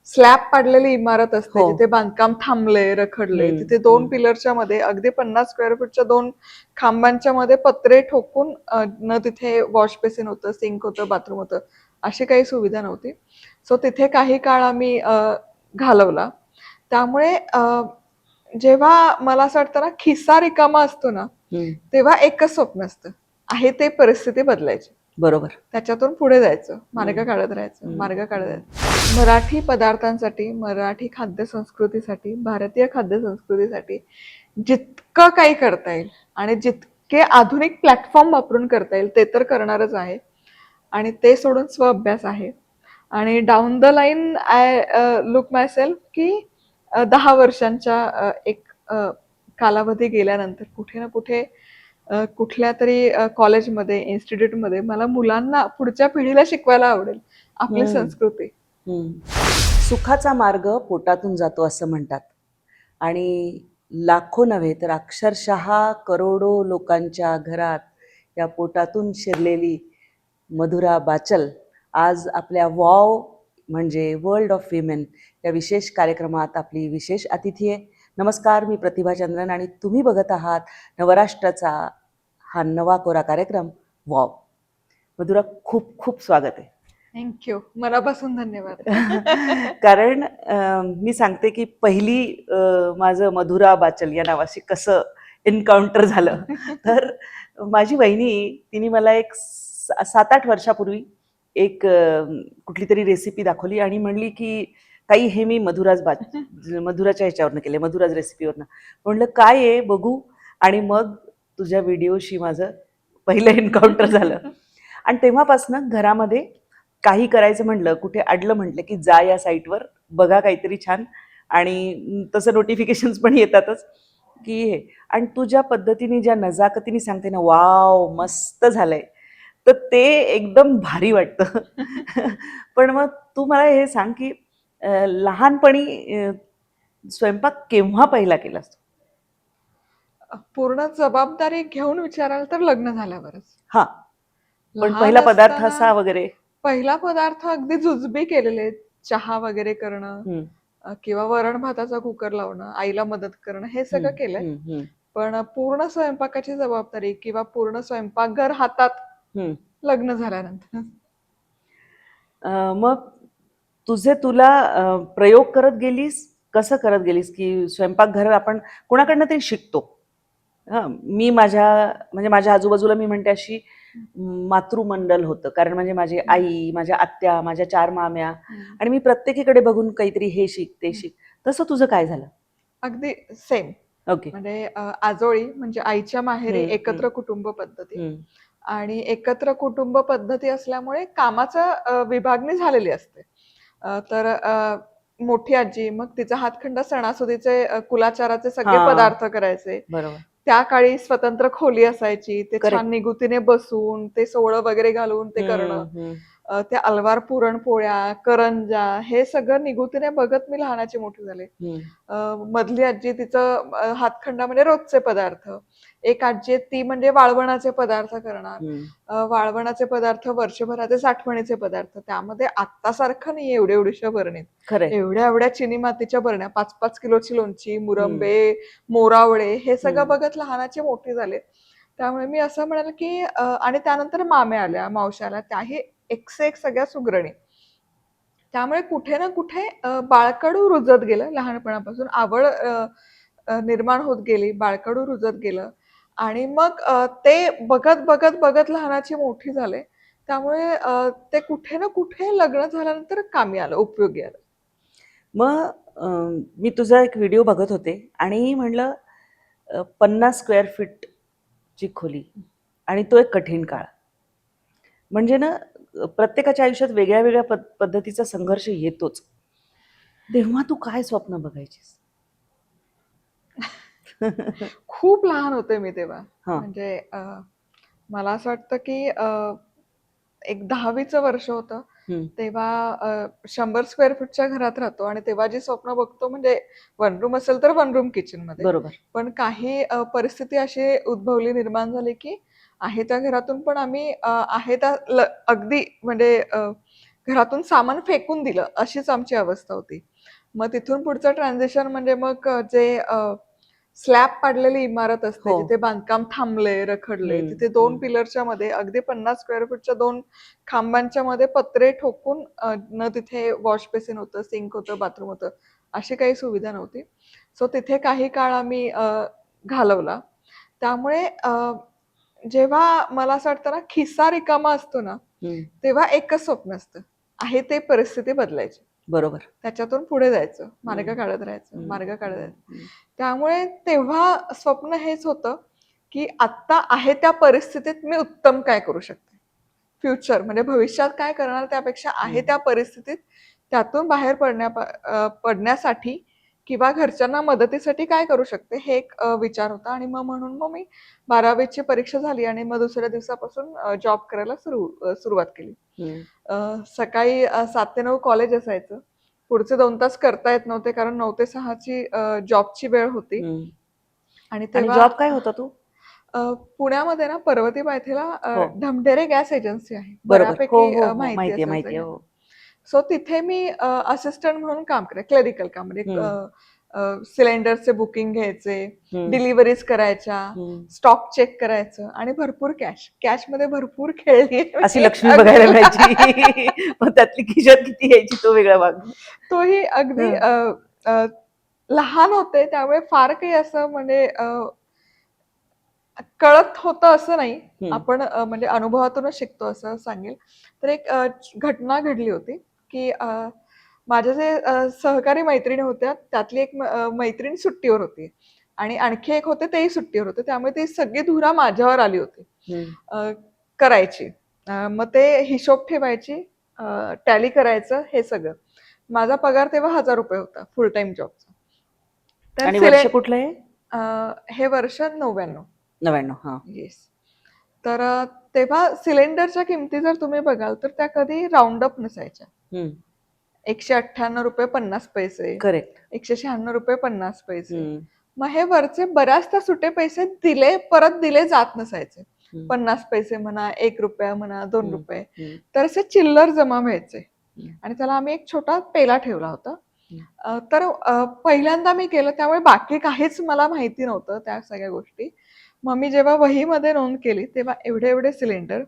Slab पाडलेली इमारत असते, हो. जिथे बांधकाम थांबले, रखडले, तिथे 2 पिलरच्या मध्ये अगदी 50 स्क्वेअर फूटच्या 2 खांबांच्या मध्ये पत्रे ठोकून न तिथे वॉश बेसिन होतं, सिंक होतं, बाथरूम होतं, अशी काही सुविधा नव्हती. सो तिथे काही काळ आम्ही घालवला. त्यामुळे जेव्हा मला असं वाटतं ना, खिसा रिकामा असतो ना, तेव्हा एकच स्वप्न असतं, आहे ते परिस्थिती बदलायची. बरोबर. त्याच्यातून पुढे जायचं, मार्ग काढत राहायचं, मार्ग काढत राहायचं. मराठी पदार्थांसाठी, मराठी खाद्यसंस्कृतीसाठी, भारतीय खाद्यसंस्कृतीसाठी जितकं काही करता येईल आणि जितके आधुनिक प्लॅटफॉर्म वापरून करता येईल ते तर करणारच आहे. आणि ते सोडून स्वअभ्यास आहे. आणि down the line I look my self की 10 वर्षांच्या एक कालावधी गेल्यानंतर कुठे ना कुठे कुठल्या तरी कॉलेजमध्ये, इन्स्टिट्यूटमध्ये मला मुलांना, पुढच्या पिढीला शिकवायला आवडेल आपली संस्कृती. सुखाचा मार्ग पोटातून जातो असं म्हणतात. आणि लाखो नव्हे तर अक्षरशः करोडो लोकांच्या घरात या पोटातून शिरलेली मधुरा बाचल आज आपल्या वॉव म्हणजे वर्ल्ड ऑफ विमेन या विशेष कार्यक्रमात आपली विशेष अतिथी आहे. नमस्कार, मी प्रतिभा चंद्रन आणि तुम्ही बघत आहात नवराष्ट्राचा हा नवा कोरा कार्यक्रम वॉव. मधुरा, खूप खूप स्वागत आहे. थँक्यू, मनापासून धन्यवाद. कारण मी सांगते की पहिली माझं मधुरा बाचल या नावाशी कसं एन्काउंटर झालं. तर माझी वहिनी तिने मला एक 7-8 वर्षापूर्वी एक कुठली तरी रेसिपी दाखवली आणि म्हणली की ताई, हे मी मधुराच्या ह्याच्यावरनं केले, मधुराज रेसिपीवरनं. म्हणलं काय आहे बघू. आणि मग तुझ्या व्हिडिओशी माझं पहिलं एन्काउंटर झालं. आणि तेव्हापासनं घरामध्ये काही करायचं म्हणलं, कुठे अडलं म्हटलं की जा या साईटवर, बघा काहीतरी छान. आणि तसं नोटिफिकेशन्स पण येतातच की हे. आणि तू ज्या पद्धतीने, ज्या नजाकतीने सांगते ना, वाव मस्त झालंय, तर ते एकदम भारी वाटतं. पण मग तू मला हे सांग की लहानपणी स्वयंपाक केव्हा पहिला केलास? पूर्ण जबाबदारी घेऊन विचाराल तर लग्न झाल्यावरच. हा, पण लहान पहिला पदार्थ असताना असा वगैरे? पहिला पदार्थ अगदी जुजबी केलेले, चहा वगैरे करणं किंवा वरण भाताचा कुकर लावणं, आईला मदत करणं, हे सगळं केलंय. पण पूर्ण स्वयंपाकाची जबाबदारी किंवा पूर्ण स्वयंपाकघर हातात लग्न झाल्यानंतर. मग तुला प्रयोग करत गेलीस, कसं करत गेलीस की स्वयंपाकघर आपण कोणाकडनं तरी शिकतो. मी माझ्या आजूबाजूला मी म्हणते अशी मातृमंडल होतं. कारण म्हणजे माझी आई, माझ्या आत्या, माझ्या 4 माम्या, आणि मी प्रत्येकीकडे बघून काहीतरी हे शिक ते शिक. तसं तुझं काय झालं? अगदी सेम. ओके. म्हणजे आजोळी म्हणजे आईच्या माहेरी एकत्र कुटुंब पद्धती, आणि एकत्र कुटुंब पद्धती असल्यामुळे कामाचं विभागणी झालेली असते. तर मोठी आजी मग तिचा हातखंडा सणासुदीचे कुलाचाराचे सगळे पदार्थ करायचे. बरोबर. त्या काळी स्वतंत्र खोली असायची, ते छान करेक्ट. निगुतीने बसून ते सोवळं वगैरे घालून ते करणं. त्या अलवार पुरणपोळ्या, करंजा, हे सगळं निगुतीने बघत मी लहानाची मोठी झाले. मधली आजी तिचं हातखंडा म्हणजे रोजचे पदार्थ. एक आजी आहे ती म्हणजे वाळवणाचे पदार्थ करणार. वाळवणाचे पदार्थ वर्षभराचे साठवणीचे पदार्थ. त्यामध्ये आत्तासारखं नाही एवढ्या एवढ्याशा बरणीत. खरंय. एवढ्या एवढ्या चिनी मातीच्या बरण्या, 5-5 किलोची लोणची, मुरंबे, मोरावळे, हे सगळं बघत लहानाची मोठी झाले. त्यामुळे मी असं म्हणेल की आणि त्यानंतर माम्या आल्या, मावश्या आल्या, त्याही एक से एक सगळ्या सुगरणी. त्यामुळे कुठे ना कुठे बाळकडू रुजत गेलं लहानपणापासून. आवड निर्माण होत गेली, बाळकडू रुजत गेलं. आणि मग ते बघत बघत बघत लहानाची मोठी झाले. त्यामुळे ते कुठे ना कुठे लग्न झाल्यानंतर कामी आलं, उपयोगी आलं. मग मी तुझा एक व्हिडिओ बघत होते आणि म्हणलं 50 स्क्वेअर फीटची खोली आणि तो एक कठीण काळ. म्हणजे ना, प्रत्येकाच्या आयुष्यात वेगळ्या वेगळ्या पद्धतीचा संघर्ष येतोच. तेव्हा तू काय स्वप्न बघायचीस? खूप लहान होते मी तेव्हा. म्हणजे मला असं वाटतं की एक 10वीचं वर्ष होतं. तेव्हा 100 स्क्वेअर फूटच्या घरात राहतो आणि तेव्हा जी स्वप्न बघतो म्हणजे वन रूम असेल तर वन रूम किचनमध्ये. बरोबर. पण काही परिस्थिती अशी उद्भवली, निर्माण झाली की आहे त्या घरातून पण आम्ही आहे त्या अगदी म्हणजे घरातून सामान फेकून दिलं अशीच आमची अवस्था होती. मग तिथून पुढचं ट्रान्झिशन म्हणजे मग जे स्लॅब पाडलेली इमारत असते, हो. जिथे बांधकाम थांबलंय, रखडलंय, हम्म, तिथे 2 हम्म, पिलरच्या मध्ये अगदी 50 स्क्वेअर फूटच्या 2 खांबांच्या मध्ये पत्रे ठोकून न तिथे वॉश बेसिन होतं, सिंक होतं, बाथरूम होतं, अशी काही सुविधा नव्हती. सो तिथे काही काळ आम्ही घालवला. त्यामुळे जेव्हा मला असं वाटतं ना, खिसा रिकामा असतो ना, हम्म. तेव्हा एकच स्वप्न असतं, आहे ते परिस्थिती बदलायची. बरोबर. त्याच्यातून पुढे जायचं, मार्ग हम्म, काढत राहायचं, हम्म, मार्ग काढत हम्म, राहायचं. हम्म. त्यामुळे तेव्हा स्वप्न हेच होतं, की आत्ता आहे त्या परिस्थितीत मी उत्तम काय करू शकते. फ्युचर म्हणजे भविष्यात काय करणार त्यापेक्षा आहे त्या परिस्थितीत त्यातून बाहेर पडण्यासाठी किंवा घरच्यांना मदतीसाठी काय करू शकते हे एक विचार होता. आणि मग म्हणून मग मी 12वीची परीक्षा झाली आणि मग दुसऱ्या दिवसापासून जॉब करायला सुरुवात केली. हम्म. सकाळी 7 ते 9 कॉलेज असायचं. पुढचे 2 तास करता येत नव्हते कारण 9 ते 6 ची जॉबची वेळ होती. हम्म. आणि आणि तेव्हा जॉब काय होता तू? पुण्यामध्ये ना पर्वती पायथ्याला हो. ढमढेरे गॅस एजन्सी आहे. बरोबर. हो, बऱ्यापैकी हो, हो. माहिती माहितीये, असेल माहितीये. सगळ्यांना. हो. सो तिथे मी असिस्टंट म्हणून काम करायचे, क्लेरिकल काम म्हणजे हम्म. सिलेंडरचे बुकिंग घ्यायचे, हम्म. डिलिव्हरीज करायच्या, हम्म. स्टॉक चेक करायचं आणि भरपूर कॅशमध्ये भरपूर खेळली अशी मी. लक्ष्मी अगदी बघायला मिळायची. पण त्यातली खिशात किती यायची तो वेगळा भाग. तोही अगदी हं. अ, लहान होते त्यामुळे फार काही असं म्हणजे कळत होतं असं नाही. हं. आपण म्हणजे अनुभवातूनच शिकतो असं सांगेल. तर एक घटना घडली होती, की माझ्या जे सहकारी मैत्रिणी होत्या त्यातली एक मैत्रीण सुट्टीवर होती आणि आणखी एक होते तेही सुट्टीवर होते. त्यामुळे ती सगळी धुरा माझ्यावर आली होती हं. अ, करायची. मग ते हिशोब ठेवायची, टॅली करायचं हे सगळं. माझा पगार तेव्हा ₹1000 होता फुल टाईम जॉबचा. तर आणि वर्ष कुठलं आहे? हे वर्ष 99. 99. हां. येस. तर तेव्हा सिलेंडरच्या किमती जर तुम्ही बघाल तर त्या कधी राउंड अप नसायच्या. हं. ₹198.50, करेक्ट. ₹196.50. हं. मग हे वरचे बऱ्याचदा सुटे पैसे परत दिले जात नसायचे. हं. 50 पैसे म्हणा, ₹1 म्हणा, हं. ₹2. हं. तर असे चिल्लर जमा व्हायचे हं. आणि त्याला आम्ही एक छोटा पेला ठेवला होता. हं. तर पहिल्यांदा मी केलं त्यामुळे बाकी काहीच मला माहिती नव्हतं त्या सगळ्या गोष्टी. मग मी जेव्हा वहीमध्ये नोंद केली तेव्हा एवढे-एवढे सिलेंडर,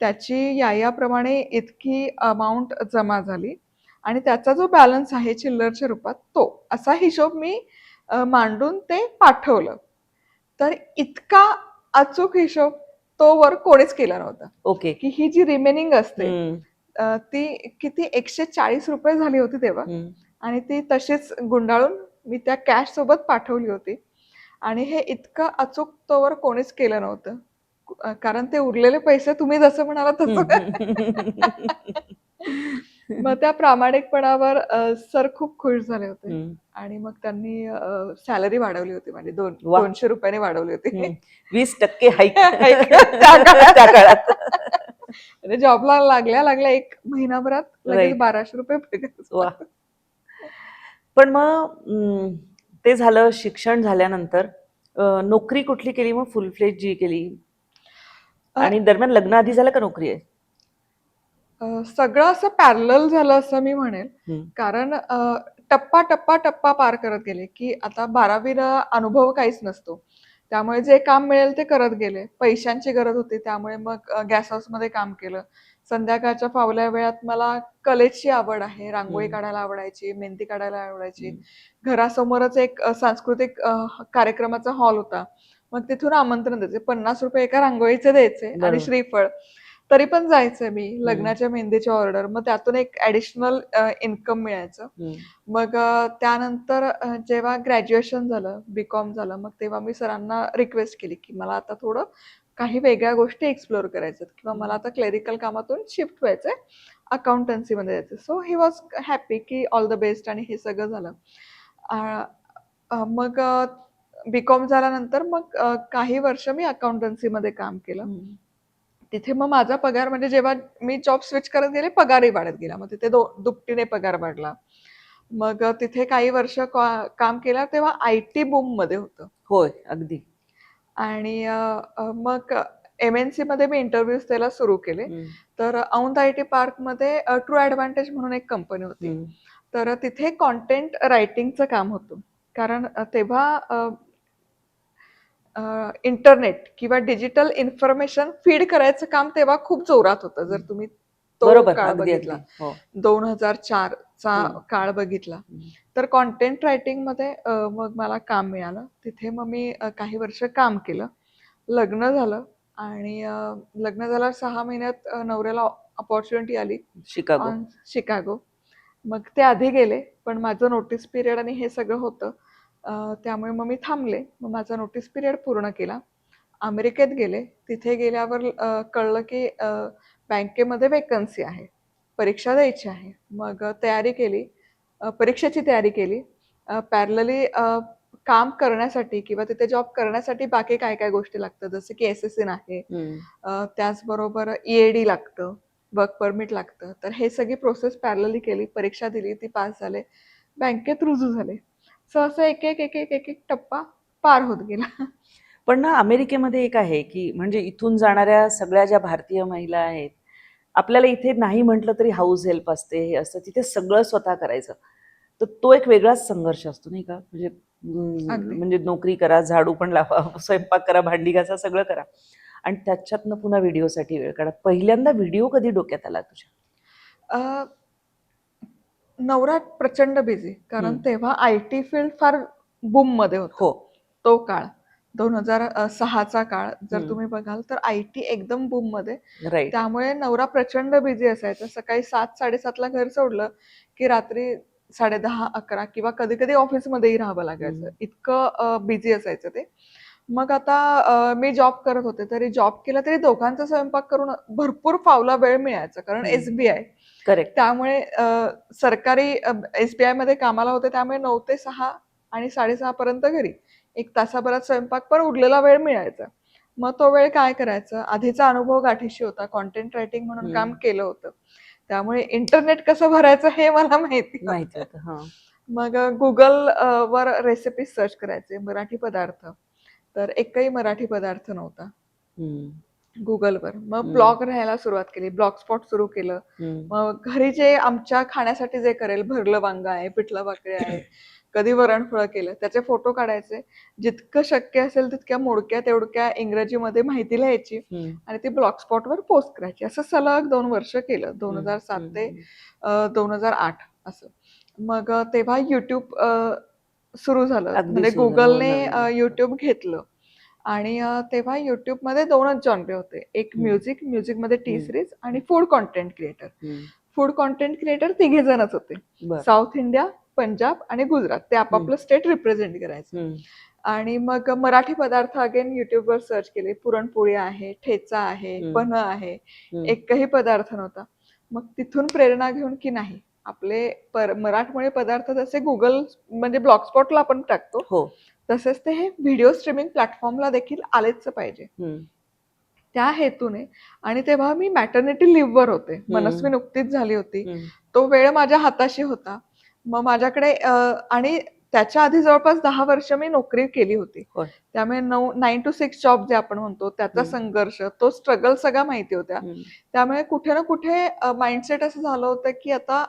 त्याची याप्रमाणे इतकी अमाउंट जमा झाली आणि त्याचा जो बॅलन्स आहे चिल्लरच्या रूपात तो, असा हिशोब मी मांडून ते पाठवलं. तर इतका अचूक हिशोब तो वर कोणीच केला नव्हता, ओके. की ही जी रिमेनिंग असते हं. ती किती ₹140 झाली होती तेव्हा हं. आणि ती तशीच गुंडाळून मी त्या कॅश सोबत पाठवली होती. आणि हे इतकं अचूक तोवर कोणीच केलं नव्हतं. कारण ते उरलेले पैसे तुम्ही जसं म्हणालात हं. तसं मग त्या प्रामाणिकपणावर सर खूप खुश झाले होते हं. आणि मग त्यांनी सॅलरी वाढवली होती माझी वाह! ₹200 वाढवली होती. 20% हाईक त्या काळात. त्या काळात. म्हणजे जॉबला लागल्या 1 महिनाभरात लगेच राइट. ₹1200 पगार वाह! झाला. पण मग ते झालं शिक्षण झाल्यानंतर नोकरी कुठली केली मग फुल फ्लेज जी केली? अ, आणि दरम्यान लग्न आधी झालं का नोकरी आहे? सगळं असं पॅरलल झालं असं मी म्हणेल. हं. कारण टप्पा पार करत गेले, की आता 12वीला अनुभव काहीच नसतो. त्यामुळे जे काम मिळेल ते करत गेले. पैशांची गरज होती त्यामुळे मग गेस्ट हाऊसमध्ये काम केलं. संध्याकाळच्या फावल्या वेळात मला कलेची आवड आहे. रांगोळी हं. काढायला आवडायची, मेहंदी काढायला आवडायची. हं. घरासमोरच एक सांस्कृतिक कार्यक्रमाचा हॉल होता. मग तिथून आमंत्रण द्यायचे. ₹50 एका रांगोळीचे द्यायचे आणि बरोबर. श्रीफळ. तरी पण जायचे मी. हं. लग्नाच्या मेहंदीची ऑर्डर. मग त्यातून एक ॲडिशनल इन्कम मिळायचं. हं. मग त्यानंतर जेव्हा ग्रॅज्युएशन झालं, बी-कॉम झालं, मग तेव्हा मी सरांना रिक्वेस्ट केली, की मला आता थोडं काही वेगळ्या गोष्टी एक्सप्लोर करायच्यात किंवा मला आता क्लेरिकल कामातून शिफ्ट व्हायचंय, अकाउंटन्सीमध्ये जायचंय. सो ही वॉज हॅपी की ऑल द बेस्ट आणि हे सगळं झालं. अ, मग बी-कॉम झाल्यानंतर मग काही वर्ष मी अकाउंटन्सीमध्ये काम केलं. हं. तिथे मग माझा पगार म्हणजे जेव्हा मी जॉब स्विच करत गेले, पगारही वाढत गेला. मग तिथे दुपटीने पगार वाढला. मग तिथे काही वर्ष काम केलं तेव्हा आय-टी बूममध्ये होतं. होय, अगदी. आणि मग MNC मध्ये मी इंटरव्ह्यूज द्यायला सुरू केले. हम्म, तर औंध IT पार्कमध्ये ट्रू ॲडव्हान्टेज म्हणून एक कंपनी होती. हम्म, तर तिथे कॉन्टेंट रायटिंगचं काम होतं. कारण तेव्हा इंटरनेट किंवा डिजिटल इन्फॉर्मेशन फीड करायचं काम तेव्हा खूप जोरात होतं. जर तुम्ही तो बरोबर, काळ अगदी बघितला, अगदी. हो. 2004 चा हम्म, काळ बघितला, हम्म, तर कॉन्टेंट रायटिंगमध्ये मग मला काम मिळालं. तिथे मग मी काही वर्ष काम केलं. लग्न झालं आणि लग्न झाल्यावर 6 महिन्यात नवऱ्याला अपॉर्च्युनिटी आली शिकागो. On Chicago. मग ते आधी गेले, पण माझं नोटीस पिरियड आणि हे सगळं होतं. त्यामुळे मग मी थांबले. मग माझा नोटीस पिरियड पूर्ण केला. अमेरिकेत गेले. तिथे गेल्यावर कळलं की बँकेमध्ये वेकन्सी आहे. परीक्षा द्यायची आहे. मग तयारी केली. परीक्षेची तयारी केली. पॅरलली काम करण्यासाठी किंवा तिथे जॉब करण्यासाठी बाकी काय काय गोष्टी लागतात, जसं की SSN आहे. हम्म, त्याचबरोबर EAD लागतं, वर्क परमिट लागतं. तर हे सगळी प्रोसेस पॅरलली केली. परीक्षा दिली, ती पास झाले. बँकेत रुजू झाले. सो असं एक टप्पा पार होत गेला. पण ना अमेरिकेमध्ये एक आहे की म्हणजे इथून जाणाऱ्या सगळ्या ज्या भारतीय महिला आहेत, आपल्याला इथे नाही म्हटलं तरी हाऊस हेल्प असते, हे असतं, तिथे सगळं स्वतः करायचं. तर तो एक वेगळाच संघर्ष असतो नाही का? म्हणजे अगदी. म्हणजे नोकरी करा, झाडू पण लावा, स्वयंपाक करा, भांडी घासा, सगळं करा. आणि त्याच्यातनं पुन्हा व्हिडिओसाठी वेळ काढा. पहिल्यांदा व्हिडिओ कधी डोक्यात आला तुझ्या? अ, नवरा प्रचंड बिझी, कारण हम्म, तेव्हा IT फील्ड फार बूममध्ये होतं. हो. तो काळ 2006चा काळ जर हम्म, तुम्ही बघाल तर IT एकदम बूममध्ये. राईट. त्यामुळे नवरा प्रचंड बिझी असायचा. सकाळी 7-7:30ला घर सोडलं की रात्री 10:30-11 किंवा कधी-कधी ऑफिसमध्येही राहावं लागायचं. हम्म, इतकं बिझी असायचं ते. मग आता मी जॉब करत होते, तरी जॉब केला तरी दोघांचा स्वयंपाक करून भरपूर फावला वेळ मिळायचा. कारण हम्म, SBI करेक्ट. त्यामुळे सरकारी SBI मध्ये कामाला होते, त्यामुळे 9 ते 6 आणि 6:30 पर्यंत घरी. 1 तासाभरात स्वयंपाक, पण उरलेला वेळ मिळायचा. मग तो वेळ काय करायचा? आधीचा अनुभव गाठीशी होता. कंटेंट रायटिंग म्हणून काम हम्म, केलं होतं. त्यामुळे इंटरनेट कसं भरायचं हे मला माहिती माहिती होतं. होतं. हा. मग Google वर रेसिपी सर्च करायचे, मराठी पदार्थ. तर एकही मराठी पदार्थ नव्हता हम्म, Googleवर. मग हम्म, ब्लॉग राहायला सुरुवात केली. ब्लॉग स्पॉट सुरू केलं. हम्म, मग घरी जे आमच्या खाण्यासाठी जे करेल, भरलं वांगं आहे, पिठलं भाकरी आहे, कधी वरणफळं केलं, त्याचे फोटो काढायचे. जितकं शक्य असेल तितक्या मोडक्या-तेवढक्या इंग्रजीमध्ये माहिती लिहायची हम्म, आणि ती ब्लॉग स्पॉटवर पोस्ट करायची. असं सलग 2 वर्ष केलं. हम्म, 2007 हम्म, ते 2008 असं. मग तेव्हा YouTube सुरू झालं. अगदी म्हणजे सुरू झालं. हो, Googleने नवीन. YouTube घेतलं. आणि तेव्हा YouTubeमध्ये 2च जॉनरे होते. एक हम्म, म्युझिकमध्ये टी हम्म, सीरीज आणि फूड कंटेंट क्रिएटर. हम्म, फूड कंटेंट क्रिएटर तिघे जणच होते. बर. साऊथ इंडिया, पंजाब आणि गुजरात. ते हम्म, आपापलं स्टेट रिप्रेझेंट करायचं. हम्म, आणि मग मराठी पदार्थ अगेन YouTubeवर सर्च केले. पुरणपोळी आहे, ठेचा आहे, हम्म, पन्ह आहे. हम्म, एकही पदार्थ नव्हता. मग तिथून प्रेरणा घेऊन की नाही, आपले मराठमोळे पदार्थ जसे Google म्हणजे ब्लॉगस्पॉटला आपण टाकतो, हो. तसेच ते हे व्हिडिओ स्ट्रीमिंग प्लॅटफॉर्मला देखील आलेच पाहिजे. हम्म, त्या हेतूने. आणि तेव्हा मी मॅटर्निटी लिव्हवर होते. मनस्वी हम्म, नुकतीच झाली होती. हम्म, तो वेळ माझ्या हाताशी होता. मग माझ्याकडे आणि त्याच्या आधी जवळपास 10 वर्ष मी नोकरी केली होती. होय. त्यामुळे 9 to 6 जॉब जे आपण म्हणतो, त्याचा हम्म, संघर्ष, तो स्ट्रगल सगळा माहिती होत्या. हम्म, त्यामुळे कुठे ना कुठे माइंडसेट असं झालं होतं, की आता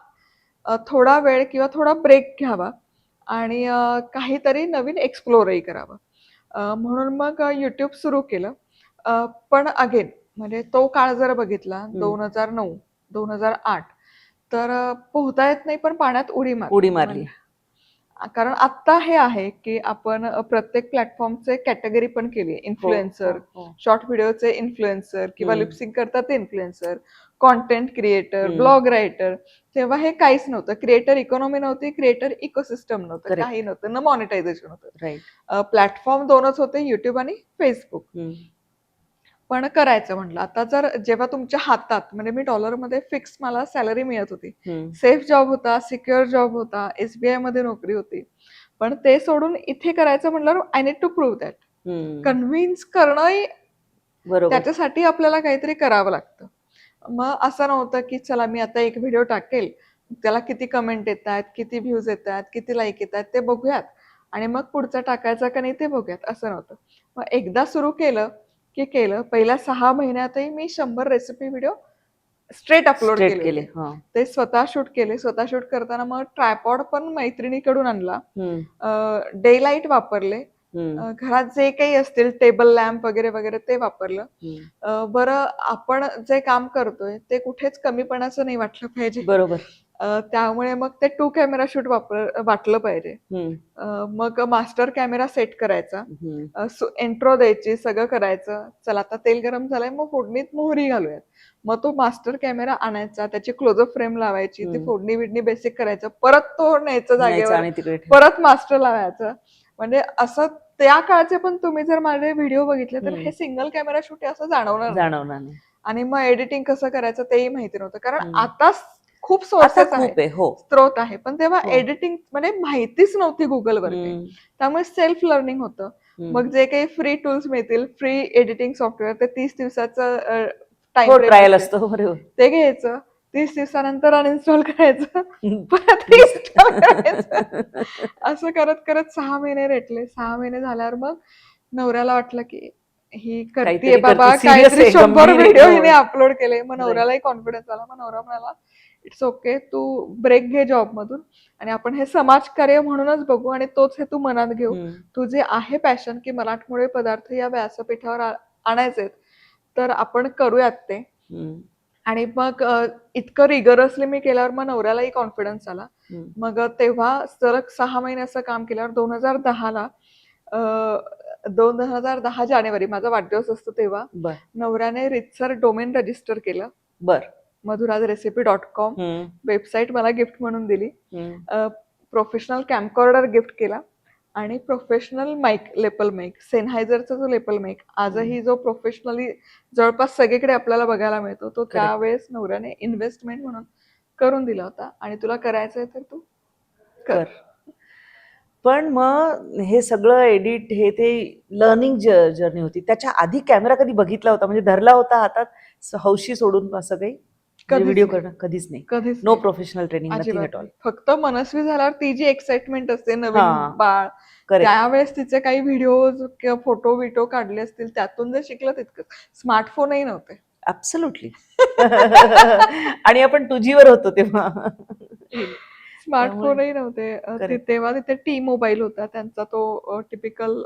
थोडा वेळ किंवा थोडा ब्रेक घ्यावा आणि काहीतरी नवीन एक्सप्लोरही करावं. म्हणून मग YouTube सुरू केलं. पण अगेन म्हणजे तो काळ जर बघितला हम्म. 2009, 2008, तर पोहता येत नाही पण पाण्यात उडी उडी मारली. मारली. कारण आत्ता हे आहे, की आपण प्रत्येक प्लॅटफॉर्मचे कॅटेगरी पण केली आहे. हो, हो, इन्फ्लुएन्सर, हो. शॉर्ट व्हिडिओचे इन्फ्लुएन्सर किंवा हम्म, लिपसिंग करतात ते इन्फ्लुएन्सर, कंटेंट क्रिएटर, हम्म, ब्लॉग रायटर. तेव्हा हे काहीच नव्हतं. क्रिएटर इकॉनॉमी नव्हती, क्रिएटर इकोसिस्टम नव्हतं, काही करेक्ट. नव्हतं, ना मॉनिटायझेशन होतं. राईट. प्लॅटफॉर्म 2च होते, YouTube आणि Facebook. हम्म, पण करायचं म्हटलं. आता जर जेव्हा तुमच्या हातात म्हणजे मी डॉलरमध्ये फिक्स मला सॅलरी मिळत होती. हम्म, सेफ जॉब होता, सिक्युअर जॉब होता, SBI मध्ये नोकरी होती. पण ते सोडून इथे करायचं म्हटल्यावर I need to prove that. Hmm, convince करणंही बरोबर. त्याच्यासाठी आपल्याला काहीतरी करावं लागतं. मग असं नव्हतं, की चला मी आता एक व्हिडिओ टाकेल, त्याला किती कमेंट येतायत, किती व्ह्यूज येतायत, किती लाईक येतायत ते बघूयात आणि मग पुढचा टाकायचा का नाही ते बघूयात, असं नव्हतं. मग एकदा सुरू केलं, की केलं. पहिल्या 6 महिन्यातही मी 100 recipe video straight upload straight केले. केले. ते स्वतः शूट केले. स्वतः शूट करताना मग ट्रायपॉड पण मैत्रिणीकडून आणला. डे लाईट वापरले. घरात जे काही असतील टेबल लॅम्प वगैरे वगैरे ते वापरलं. बरं, आपण जे काम करतोय ते कुठेच कमीपणाचं नाही वाटलं पाहिजे. बरोबर. त्यामुळे मग ते 2 कॅमेरा शूट वाटलं पाहिजे. मग मास्टर कॅमेरा सेट करायचा, इंट्रो द्यायची, सगळं करायचं. चला आता तेल गरम झालंय, मग फोडणीत मोहरी घालूयात. मग तो मास्टर कॅमेरा आणायचा, त्याची क्लोजअप फ्रेम लावायची, ती फोडणी बिडणी बेसिक करायचं, परत तो न्यायचं जागेवर, परत मास्टर लावायचं. म्हणजे असं त्या काळचे पण तुम्ही जर माझे व्हिडिओ बघितले तर हे सिंगल कॅमेरा शूट आहे असं जाणवणार नाही. आणि मग एडिटिंग कसं करायचं तेही माहिती नव्हतं, कारण आता खूप सोर्सेस आहे, स्त्रोत आहे, पण तेव्हा एडिटिंग म्हणजे माहितीच नव्हती गुगलवर. त्यामुळे सेल्फ लर्निंग होतं. मग जे काही फ्री टूल्स मिळतील, फ्री एडिटिंग सॉफ्टवेअर, ते 30 दिवसाचं टाइम ट्रायल असतो, ते घ्यायचं, 30 दिवसानंतर अनइन्स्टॉल करायचं, परत इन्स्टॉल करायचं. असं करत करत 6 महिने रेटले. 6 महिने झाल्यावर मग नवऱ्याला वाटलं की ही करतेय बाबा काहीतरी, 100 व्हिडिओ हिने अपलोड केले. मग नवऱ्यालाही कॉन्फिडन्स आला. मग नवरा म्हणाला इट्स ओके, तू ब्रेक घे जॉब मधून आणि आपण हे समाजकार्य म्हणूनच बघू आणि तोच हे तू मनात घेऊ. तू जे आहे पॅशन की मराठमोळे पदार्थ या व्यासपीठावर आणायचे, तर आपण करूयात ते. आणि मग इतकं रिगरसली मी केल्यावर मग नवऱ्यालाही कॉन्फिडन्स आला. मग तेव्हा सलग 6 महिने असं काम केल्यावर 2010 जानेवारी माझा वाढदिवस असतो तेव्हा नवऱ्याने रितसर डोमेन रजिस्टर केलं. madhurazrecipe.com वेबसाईट मला गिफ्ट म्हणून दिली. प्रोफेशनल कॅमकॉर्डर गिफ्ट केला आणि प्रोफेशनल माईक, लेपल माईक, सेनहायझरचा जो लेपल माईक आजही जो प्रोफेशनली जवळपास सगळीकडे आपल्याला बघायला मिळतो, तो त्यावेळेस नवऱ्याने इन्व्हेस्टमेंट म्हणून करून दिला होता. आणि तुला करायचंय तर तू कर. पण मग हे सगळं एडिट हे ते लर्निंग जर्नी होती. त्याच्या आधी कॅमेरा कधी बघितला होता, म्हणजे धरला होता हातात हौशी सोडून असं काही व्हिडिओ करणं? कधीच नाही. No professional training, nothing at all. फक्त मनस्वी झाल्यावर ती जी एक्साइटमेंट असते, नवीन बाळ, त्यावेळेस तिचे काही व्हिडिओज किंवा फोटो काढले असतील, त्यातून जे शिकलं तितकं. स्मार्टफोनही नव्हते. ऍब्सोल्युटली. आणि आपण 2G वर होतो तेव्हा. स्मार्टफोनही नव्हते तेव्हा. तिथे टी मोबाईल होता, त्यांचा तो टिपिकल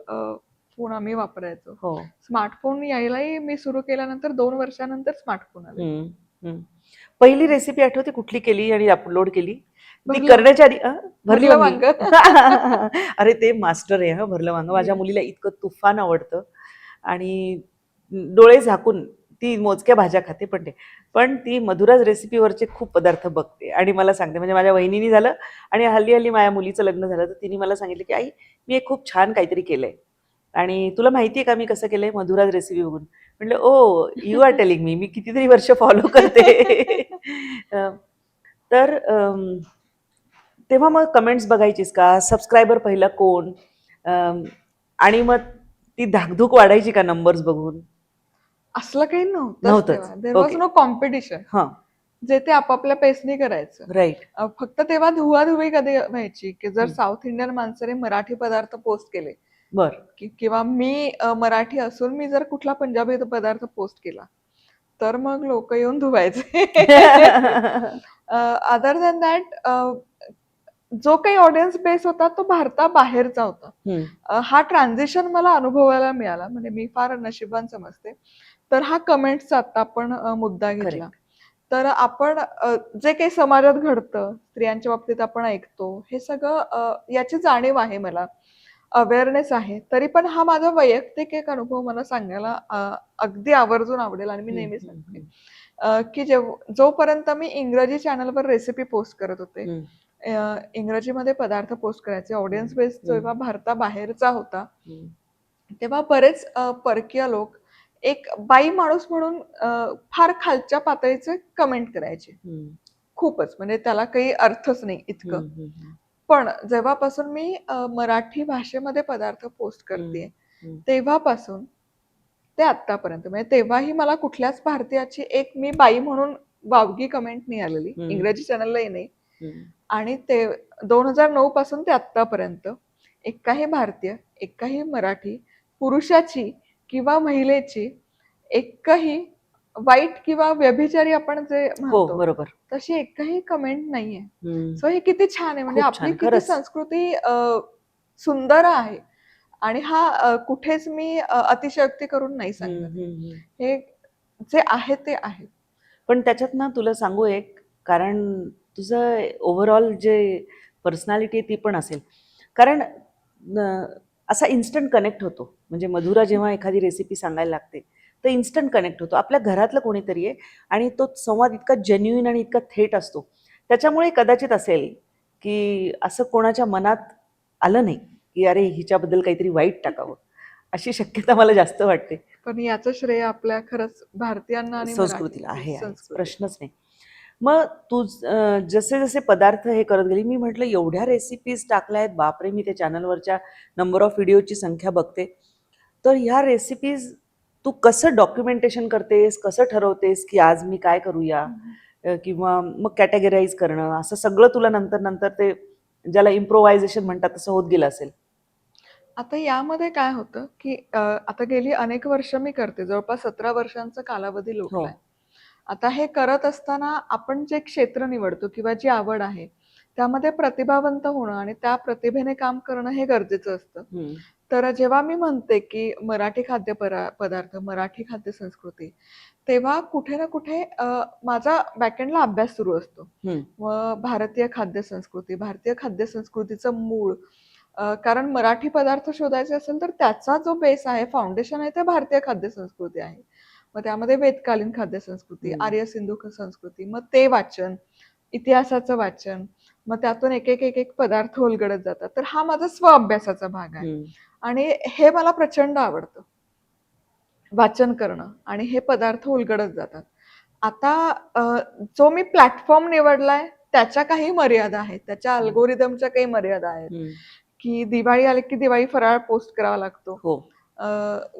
फोन आम्ही वापरायचो. स्मार्टफोन यायलाही मी सुरू केल्यानंतर 2 वर्षानंतर स्मार्टफोन आले. पहिली रेसिपी आठवते कुठली केली आणि अपलोड केली? ती करण्याच्या आधी भरलं वांग. अरे ते मास्टर आहे भरलं वांग. माझ्या मुलीला इतकं तुफान आवडतं आणि डोळे झाकून ती मोजक्या भाज्या खाते, पण ती मधुराज रेसिपीवरचे खूप पदार्थ बघते आणि मला सांगते. म्हणजे माझ्या वहिनीनी झालं आणि हल्ली माझ्या मुलीचं लग्न झालं, तर तिने मला सांगितलं की आई मी एक खूप छान काहीतरी केलंय आणि तुला माहितीये का मी कसं केलंय? मधुराज रेसिपी बघून. म्हटलं ओ यू आर टेलिंग मी कितीतरी वर्ष फॉलो करते. तर तेव्हा मग कमेंट्स बघायचीस का? सबस्क्रायबर पहिला कोण? आणि मग ती धाकधूक वाढायची का नंबर्स बघून? असलं काही नव्हतं. There was no competition. जे ते आपापल्या पेसनी करायचं. राईट. फक्त तेव्हा धुवाधुवी कधी व्हायची की जर साऊथ इंडियन माणसाने मराठी पदार्थ पोस्ट केले, किंवा मी मराठी असून मी जर कुठला पंजाबी पदार्थ पोस्ट केला, तर मग लोक येऊन धुवायचे. अदर दॅन दॅट, जो काही ऑडियन्स बेस होता तो भारताबाहेरचा होता. हा ट्रान्झिशन मला अनुभवायला मिळाला. म्हणजे मी फार नशिबान समजते. तर हा कमेंट्सचा आता आपण मुद्दा घेतला, तर आपण जे काही समाजात घडतं, स्त्रियांच्या बाबतीत आपण ऐकतो, हे सगळं याची जाणीव आहे मला, अवेअरनेस आहे. तरी पण हा माझा वैयक्तिक एक अनुभव मला सांगायला अगदी आवर्जून आवडेल. आणि मी नेहमी सांगते की जोपर्यंत मी इंग्रजी चॅनलवर रेसिपी पोस्ट करत होते, इंग्रजीमध्ये पदार्थ पोस्ट करायचे, ऑडियन्स बेस जेव्हा भारताबाहेरचा होता, तेव्हा बरेच परकीय लोक एक बाई माणूस म्हणून फार खालच्या पातळीचे कमेंट करायचे. खूपच, म्हणजे त्याला काही अर्थच नाही इतकं. पण जेव्हापासून मी मराठी भाषेमध्ये पदार्थ पोस्ट करते, तेव्हापासून ते आतापर्यंत, म्हणजे तेव्हाही मला कुठल्याच भारतीयाची एक मी बाई म्हणून वावगी कमेंट नाही आलेली, इंग्रजी चॅनललाही नाही. आणि ते 2009 पासून ते आतापर्यंत एकाही भारतीय, एकाही मराठी पुरुषाची किंवा महिलेची एकही वाईट किंवा व्यभिचारी आपण जे हो म्हणतो बरोबर. तशी एकही कमेंट नाहीये. हम्म. सो हे किती छान आहे, म्हणजे खूप आपली छान किती खरंच. संस्कृती सुंदर आहे. आणि हा कुठेच मी अतिशयोक्ती करून नाही हम्म, सांगत. हम्म, हम्म. हे जे आहे ते आहे. पण त्याच्यात ना तुला सांगू एक, कारण तुझं ओव्हरऑल जे पर्सनॅलिटी आहे ती पण असेल, कारण असा इन्स्टंट कनेक्ट होतो. म्हणजे मधुरा जेव्हा एखादी रेसिपी सांगायला लागते तर इन्स्टंट कनेक्ट होतो. आपल्या घरातलं कोणीतरी आहे आणि तो संवाद इतका जेन्युइन आणि इतका थेट असतो. त्याच्यामुळे कदाचित असेल की असं कोणाच्या मनात आलं नाही की अरे हिच्याबद्दल काहीतरी वाईट टाकावं, अशी शक्यता मला जास्त वाटते. पण याचं श्रेय आपल्या खरंच भारतीयांना आणि संस्कृतीला मराठी आहे संस्कृती. प्रश्नच नाही. मग तू जसे जसे पदार्थ हे करत गेली, मी म्हटलं एवढ्या रेसिपीज टाकल्या आहेत, बापरे, मी त्या चॅनलवरच्या नंबर ऑफ व्हिडिओची संख्या बघते. तर ह्या रेसिपीज तू कसं डॉक्युमेंटेशन करतेस, कसं ठरवतेस की आज मी काय करूया, किंवा मग कॅटेगराईज करणं, असं सगळं तुला नंतर नंतर ते ज्याला इम्प्रोव्हायझेशन म्हणतात तसं होत गेलं असेल. आता यामध्ये काय होतं की आता गेली अनेक वर्ष मी करते, जवळपास 17 वर्षांचा कालावधी हो. लोटलाय. आता हे करत असताना आपण जे क्षेत्र निवडतो किंवा जी आवड आहे त्यामध्ये प्रतिभावंत होणं आणि त्या प्रतिभेने काम करणं हे गरजेचं असतं. हम्म. तर जेव्हा मी म्हणते की मराठी खाद्य पदार्थ, मराठी खाद्य संस्कृती, तेव्हा कुठे ना कुठे माझा बॅकएंडला अभ्यास सुरू असतो. हम्म. व भारतीय खाद्य संस्कृती, भारतीय खाद्य संस्कृतीचं मूळ, कारण मराठी पदार्थ शोधायचे असेल तर त्याचा जो बेस आहे, फाउंडेशन आहे, ते भारतीय खाद्य संस्कृती आहे. मग त्यामध्ये वेदकालीन खाद्य संस्कृती, हम्म. आर्य सिंधू संस्कृती, मग ते वाचन, इतिहासाचं वाचन, मग त्यातून एक एक एक एक पदार्थ उलगडत जातात. तर हा माझा स्व अभ्यासाचा भाग आहे हम्म. आणि हे मला प्रचंड आवडतं, वाचन करणं, आणि हे पदार्थ उलगडत जातात. आता जो मी प्लॅटफॉर्म निवडलाय त्याच्या काही मर्यादा आहेत, त्याच्या अल्गोरिदमच्या काही मर्यादा आहेत. हम्म. की दिवाळी आले की दिवाळी फराळ पोस्ट करावा लागतो. हो.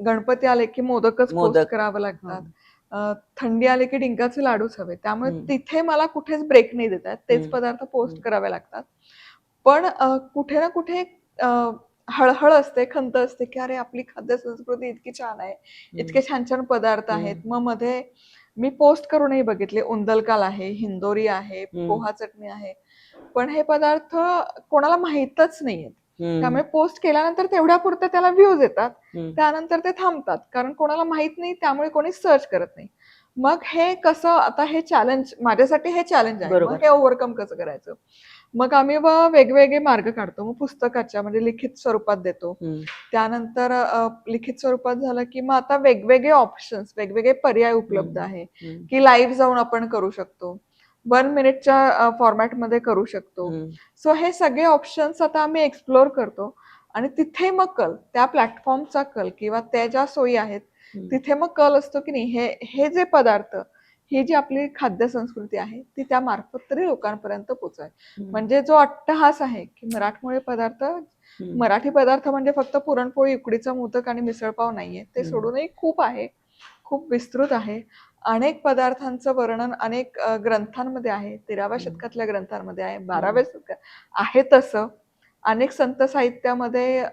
गणपती आले की मोदकच पोस्ट मोदक. करावं हो. लागतात. थंडी आले की डिंकाचे लाडूच हवे. त्यामुळे हम्म. तिथे मला कुठेच ब्रेक नाही देतात. तेच हम्म. पदार्थ पोस्ट हम्म. करावे लागतात. पण कुठे ना कुठे अ, हळहळ असते, खंत असते की अरे आपली खाद्य संस्कृती इतकी छान आहे, इतके छान छान पदार्थ आहेत. हम्म. मग मध्ये मी पोस्ट करूनही बघितले, उंदलकाल आहे, हिंदोरी आहे, हम्म. पोहा चटणी आहे. पण हे पदार्थ कोणाला माहीतच नाहीयेत. हम्म. त्यामुळे पोस्ट केल्यानंतर तेवढ्यापुरते त्याला व्ह्यूज येतात. हम्म. त्यानंतर ते थांबतात. कारण कोणाला माहित नाही, त्यामुळे कोणी सर्च करत नाही. मग हे कसं, आता हे चॅलेंज माझ्यासाठी, हे चॅलेंज आहे. मग बरोबर. हे ओव्हरकम कसं करायचं? मग आम्ही वेगवेगळे मार्ग काढतो. मग पुस्तकाच्या म्हणजे लिखित स्वरूपात देतो. हम्म. त्यानंतर लिखित स्वरूपात झालं की मग आता वेगवेगळे ऑप्शन्स, वेगवेगळे पर्याय उपलब्ध आहे हम्म. की लाईव्ह जाऊन आपण करू शकतो. 1 मिनिटच्या फॉर्मॅटमध्ये करू शकतो. हम्म. सो हे सगळे ऑप्शन्स आता आम्ही एक्सप्लोर करतो आणि तिथे मग कल, त्या प्लॅटफॉर्मचा कल किंवा त्या ज्या सोयी आहेत हम्म. तिथे मग कल असतो की नाही, हे हे जे पदार्थ, ही जी आपली खाद्य संस्कृती आहे ती त्या मार्फत तरी लोकांपर्यंत पोहोचावी. हम्म. म्हणजे जो अट्टहास आहे की मराठमोळे पदार्थ, हम्म. मराठी पदार्थ म्हणजे फक्त पुरणपोळी, उकडीचा मोदक आणि मिसळपाव नाहीये. ते सोडूनही खूप आहे, खूप विस्तृत आहे. अनेक पदार्थांचं वर्णन अनेक ग्रंथांमध्ये आहे. 13व्या शतकातल्या ग्रंथांमध्ये आहे, 12व्या शतकात आहे. तसं अनेक संत साहित्यामध्ये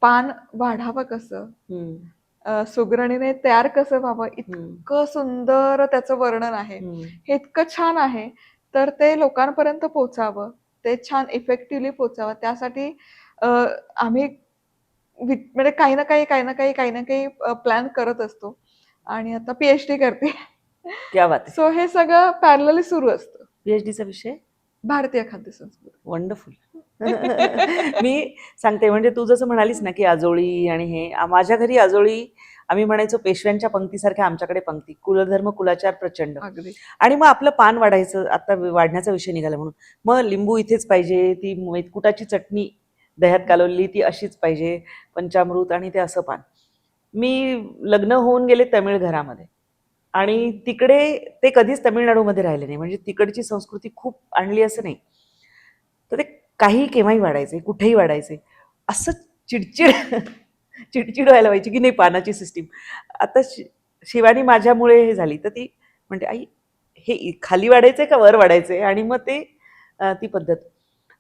पान वाढावं कसं, हम्म. सुगरणीने तयार कसं व्हावं, इतकं सुंदर त्याचं वर्णन आहे. हम्म. हे इतकं छान आहे, तर ते लोकांपर्यंत पोहोचावं, ते छान इफेक्टिव्हली पोहोचावं, त्यासाठी आम्ही म्हणजे काही ना काही प्लॅन करत असतो. आणि आता पीएचडी करते. क्या बात आहे. सो हे सगळं पॅरलली सुरू असतं. पीएचडीचा विषय भारतीय खाद्य संस्कृती. वंडरफुल. मी सांगते, म्हणजे तू जसं म्हणालीस ना की आजोळी आणि हे, माझ्या घरी आजोळी आम्ही म्हणायचो पेशव्यांच्या पंक्तीसारख्या आमच्याकडे पंक्ती, कुलधर्म कुलाचार प्रचंड. अगदी. आणि मग आपलं पान वाढायचं, आता वाढण्याचा विषय निघाला म्हणून मग लिंबू इथेच पाहिजे, ती मेथकुटाची चटणी दह्यात कालवलेली ती अशीच पाहिजे, पंचामृत आणि ते असं पान. मी लग्न होऊन गेले तमिळ घरामध्ये आणि तिकडे ते कधीच तमिळनाडूमध्ये राहिले नाही, म्हणजे तिकडची संस्कृती खूप आणली असं नाही. तर ते काही केव्हाही वाढायचे, कुठेही वाढायचे, असं चिडचिड चिडचिड व्हायला व्हायची की नाही पानाची सिस्टीम. आता शिवानी माझ्यामुळे हे झाली, तर ती म्हणते आई हे खाली वाढायचंय का वर वाढायचंय, आणि मग ते ती पद्धत.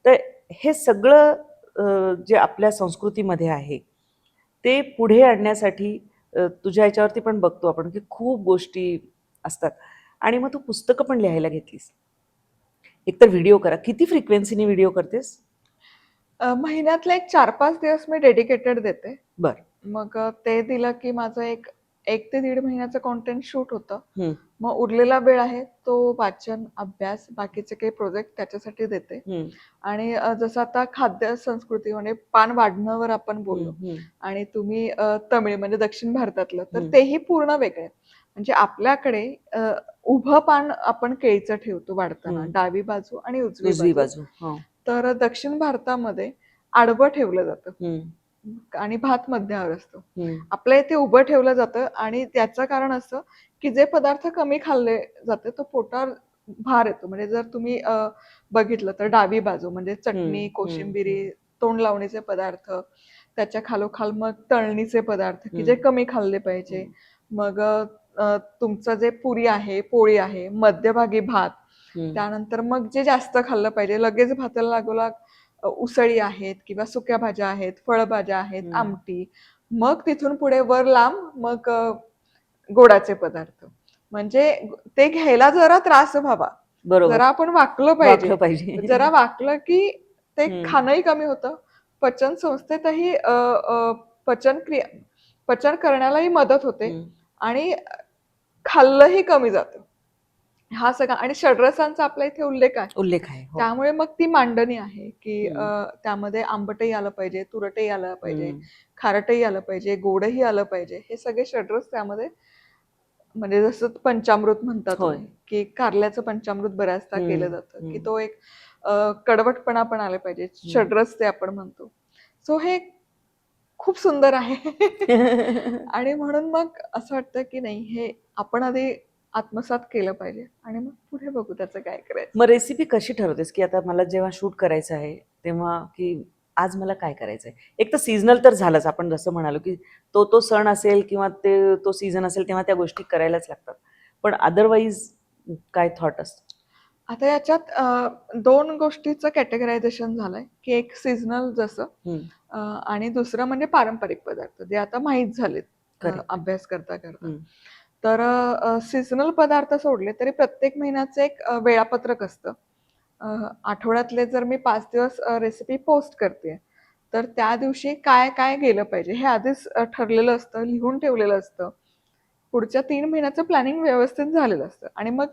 तर हे सगळं जे आपल्या संस्कृतीमध्ये आहे ते पुढे आणण्यासाठी तुझ्या ह्याच्यावरती पण बघतो आपण की खूप गोष्टी असतात. आणि मग तू पुस्तकं पण लिहायला घेतलीस. एकतर व्हिडिओ करा. किती फ्रिक्वेन्सीने व्हिडिओ करतेस? महिन्यातले एक 4-5 दिवस मी डेडिकेटेड देते. बरं. मग ते दिलं की माझं एक 1 ते 1.5 महिन्याचं कंटेंट शूट होतं. हं, मग उरलेला वेळ आहे तो वाचन, अभ्यास, बाकीचे काही प्रोजेक्ट त्याच्यासाठी देते. हं, आणि जसं आता खाद्य संस्कृती म्हणजे पान वाढण्यावर आपण हं, बोललो हं, आणि तुम्ही तमिळ म्हणजे दक्षिण भारतातलं, तर हं, तेही पूर्ण वेगळे आहे. म्हणजे आपल्याकडे उभं पान आपण केळीचं ठेवतो वाढताना, हं. डावी बाजू आणि उजवी उजवी बाजू. बाजू. हं, तर दक्षिण भारतामध्ये आडवं ठेवलं जातं हं, आणि भात मध्यावर असतो. हं, आपल्या इथे उभं ठेवलं जातं आणि त्याचं कारण असं, की जे पदार्थ कमी खाल्ले जाते, तो पोटावर भार येतो. म्हणजे जर तुम्ही बघितलं तर डावी बाजू म्हणजे हं, चटणी, हं, कोशिंबिरी, हं, तोंड लावणीचे पदार्थ, त्याच्या खालोखाल मग तळणीचे पदार्थ, की हं, जे कमी खाल्ले पाहिजे. हं, मग तुमचं जे पुरी आहे, पोळी आहे, मध्यभागी भात, हं, त्यानंतर मग जे जास्त खाल्लं पाहिजे, लगेच भाताला लागोलाग उसळी आहेत किंवा सुक्या भाज्या आहेत, फळभाज्या आहेत, हं. आमटी. मग तिथून पुढे वर लांब मग गोडाचे पदार्थ. म्हणजे ते घ्यायला जरा त्रास व्हावा. बरोबर. जरा आपण वाकलं पाहिजे. वाकलं पाहिजे. जरा वाकलं की ते हं, खाणंही कमी होतं. पचन संस्थेतही पचन करण्यालाही मदत होते हं. आणि खाल्लंही कमी जातं. हा सगळा आणि षड्रसांचा आपल्या इथे उल्लेख आहे. उल्लेख आहे. हो. त्यामुळे मग ती मांडणी आहे, की हं, त्यामध्ये आंबटही आलं पाहिजे, तुरटही आलं पाहिजे, हं, खारटही आलं पाहिजे, गोडही आलं पाहिजे. हे सगळे षड्रस त्यामध्ये म्हणजे जसं पंचामृत म्हणता होय. तुम्ही, की कारल्याचं पंचामृत बऱ्याचदा केलं हं, जातं, की हं, तो एक कडवटपणा पण आला पाहिजे. हं. षड्रस ते आपण म्हणतो. सो हे खूप सुंदर आहे. आणि म्हणून मग असं वाटतं, की नाही हे आपण आधी आत्मसात केलं पाहिजे आणि मग पुढे बघू त्याचं काय करायचं. मग रेसिपी कशी ठरवतेस, की आता मला जेव्हा शूट करायचं आहे, तेव्हा की आज मला काय करायचंय? एक तर सीझनल तर झालंच. आपण जसं म्हणालो, की तो सण असेल किंवा तो सीझन असेल, तेव्हा त्या गोष्टी करायलाच लागतात. पण अदरवाईज काय थॉट असतं? आता याच्यात 2 गोष्टीचं कॅटेगरायझेशन झालंय, की एक सीझनल जसं हं, आणि दुसरं म्हणजे पारंपरिक पदार्थ, जे आता माहीत झालेत करेक्ट. अभ्यास करता-करता. हं, तर सीझनल पदार्थ सोडले तरी प्रत्येक महिन्याचं एक वेळापत्रक असतं. अ, आठवड्यातले जर मी 5 दिवस रेसिपी पोस्ट करतेय, तर त्या दिवशी काय-काय गेलं पाहिजे हे आधीच ठरलेलं असतं, लिहून ठेवलेलं असतं. पुढच्या 3 महिन्याचं प्लॅनिंग व्यवस्थित झालेलं असतं आणि मग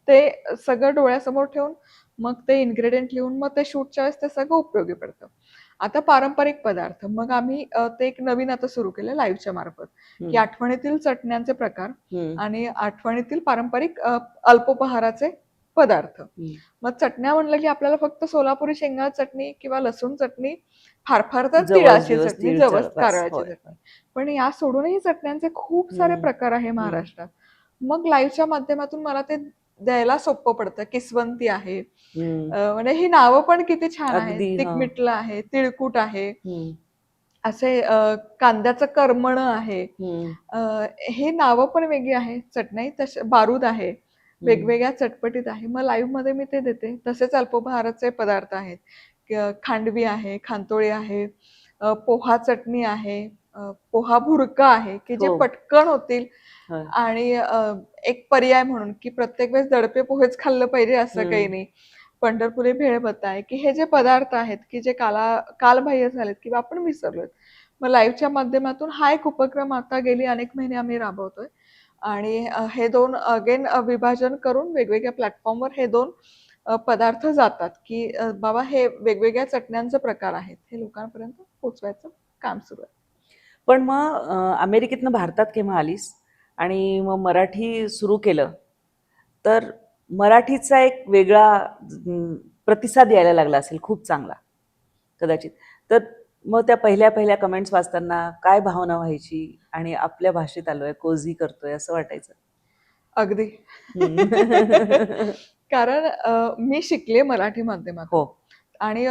ते सगळं डोळ्यासमोर ठेवून मग ते इन्ग्रीडियंट लिहून मग ते शूटच्या वेळेस ते सगळं उपयोगी पडतं. आता पारंपरिक पदार्थ मग आम्ही ते एक नवीन आता सुरू केलं लाईव्हच्या मार्फत, की हं, आठवणीतील चटण्यांचे प्रकार हं, आणि आठवणीतील पारंपरिक अल्पोपहाराचे पदार्थ. हं. मग चटण्या म्हणलं की आपल्याला फक्त सोलापुरी शेंगा चटणी किंवा लसूण चटणी, फार फार तर जवळच तिळाची दिवस चटणी, तीळ जवस बस. कारळाची होय. चटणी. पण या सोडूनही चटण्यांचे खूप सारे हं, प्रकार आहे हं, महाराष्ट्रात. मग लाईव्हच्या माध्यमातून मला ते द्यायला सोपं पडतं. किसवंती आहे. हं. म्हणजे ही नावं पण किती छान आहेत. अगदी. हां. तिखमिटलं आहे, तिळकूट आहे, हं, असे कांद्याचं करमणं आहे. हं, अ, हे नावं पण वेगळी आहेत. चटणी तसे बारूद आहे. हं, वेगवेगळ्या चटपटीत आहे. मग लाईव्हमध्ये मी ते देते. तसेच अल्पोपहाराचे पदार्थ आहेत. खांडवी आहे, खांतोळी आहे, पोहा चटणी आहे, पोहा भुरका आहे, की जे हो. पटकन होतील होय. आणि एक पर्याय म्हणून, की प्रत्येक वेळेस दडपे पोहेच खाल्लं पाहिजे असं काही हं. नाही. पंढरपुरी भेळभत्ता आहे, की हे जे पदार्थ आहेत, की जे कालबाह्य झालेत किंवा आपण विसरलोय. मग लाईव्हच्या माध्यमातून हा एक उपक्रम आता गेली अनेक महिने आम्ही राबवतोय आणि हे 2 अगेन विभाजन करून वेगवेगळ्या प्लॅटफॉर्मवर हे 2 पदार्थ जातात, की बाबा हे वेगवेगळ्या चटण्यांचे प्रकार आहेत. हे लोकांपर्यंत पोहोचवायचं काम सुरू आहे. पण मग अमेरिकेतनं भारतात केव्हा आलीस आणि मग मराठी सुरू केलं, तर मराठीचा एक वेगळा प्रतिसाद यायला लागला असेल खूप चांगला कदाचित. तर मग त्या पहिल्या कमेंट्स वाचताना काय भावना व्हायची आणि आपल्या भाषेत आलोय, कोझी करतोय असं वाटायचं? अगदी. हं. कारण मी शिकले मराठी माध्यमातून हो. आणि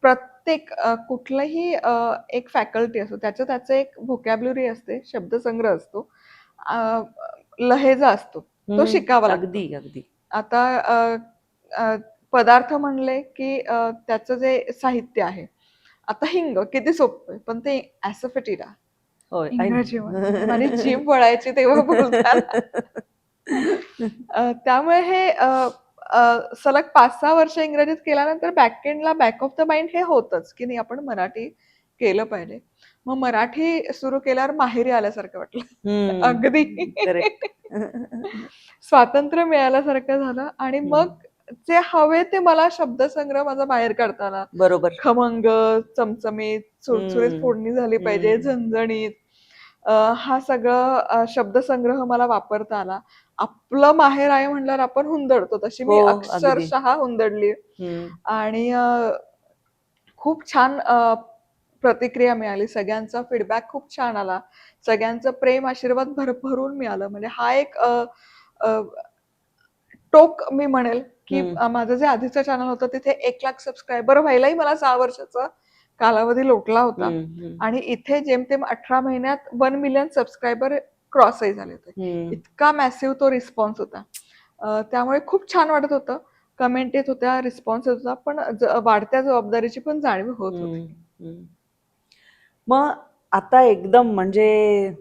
प्रत्येक कुठलंही एक फॅकल्टी असो, त्याचं एक व्होकॅब्युलरी असते, शब्दसंग्रह असतो, अ, लहेजा असतो. तो हं. शिकावा लागतो. अगदी, अगदी. आता अ, पदार्थ म्हणले, की त्याचं जे साहित्य आहे. आता हिंग किती सोपं आहे, पण ते ॲसोफेटिडा होय इंग्रजीमध्ये माझी जीभ वळायची तेव्हा बोलताना. त्यामुळे हे सलग 5-6 वर्ष इंग्रजीत केल्यानंतर बॅक एंडला बॅक ऑफ द माइंड हे होतच, की नाही आपण मराठी केलं पाहिजे. मग मराठी सुरू केल्यावर माहेरी आल्यासारखं वाटलं. अगदी. करेक्ट. स्वातंत्र्य मिळाल्यासारखं झालं आणि मग जे हवे ते मला शब्दसंग्रह माझा बाहेर काढता आला. बरोबर. खमंग, चमचमीत, सुटसुटीत फोडणी झाली पाहिजे, झणझणीत. हा सगळं शब्दसंग्रह मला वापरता आला. आपलं माहेर आहे म्हणल्यावर आपण हुंदडतो, तशी मी हो, अगदी. अक्षरशः हुंदडली. आणि खूप छान प्रतिक्रिया मिळाली. सगळ्यांचा फीडबॅक खूप छान आला. सगळ्यांचं प्रेम, आशीर्वाद भरभरून मिळालं. म्हणजे हा एक अ, टोक मी म्हणेल, की माझं जे आधीचं चॅनल होतं तिथे 1,00,000 सबस्क्रायबर व्हायलाही मला 6 वर्षाचा कालावधी लोटला होता. आणि इथे जेमतेम 18 महिन्यात 1 मिलियन सबस्क्रायबर क्रॉसही झाले होते. इतका मॅसिव्ह तो रिस्पॉन्स होता. त्यामुळे खूप छान वाटत होतं. कमेंट येत होत्या, रिस्पॉन्स येत होता, पण वाढत्या जबाबदारीची पण जाणीव होत होती. मग आता एकदम म्हणजे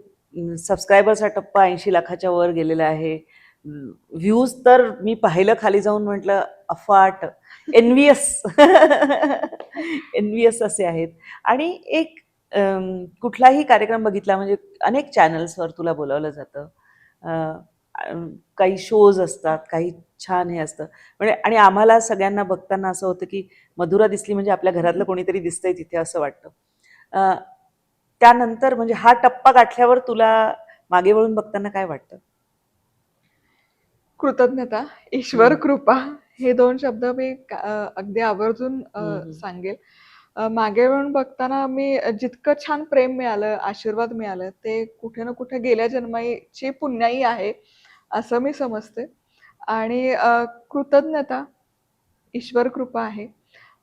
सबस्क्रायबरचा टप्पा 80 लाखाच्या वर गेलेला आहे. व्ह्यूज तर मी पाहिलं खाली जाऊन, म्हटलं अफाट, एनव्हियस एनव्हियस असे आहेत. आणि एक कुठलाही कार्यक्रम बघितला म्हणजे अनेक चॅनल्सवर तुला बोलावलं जातं. काही शोज असतात, काही छान हे असतं म्हणजे. आणि आम्हाला सगळ्यांना बघताना असं होतं की मधुरा दिसली म्हणजे आपल्या घरातलं कोणीतरी दिसतंय तिथे, असं वाटतं. त्यानंतर म्हणजे हा टप्पा गाठल्यावर तुला मागे वळून बघताना काय वाटतं? कृतज्ञता, ईश्वर कृपा हे 2 शब्द मी अगदी आवर्जून सांगेल. मागे वळून बघताना मी जितकं छान प्रेम मिळालं, आशीर्वाद मिळालं, ते कुठे ना कुठे गेल्या जन्माची पुण्याई आहे, असं मी समजते. आणि कृतज्ञता, ईश्वर कृपा आहे.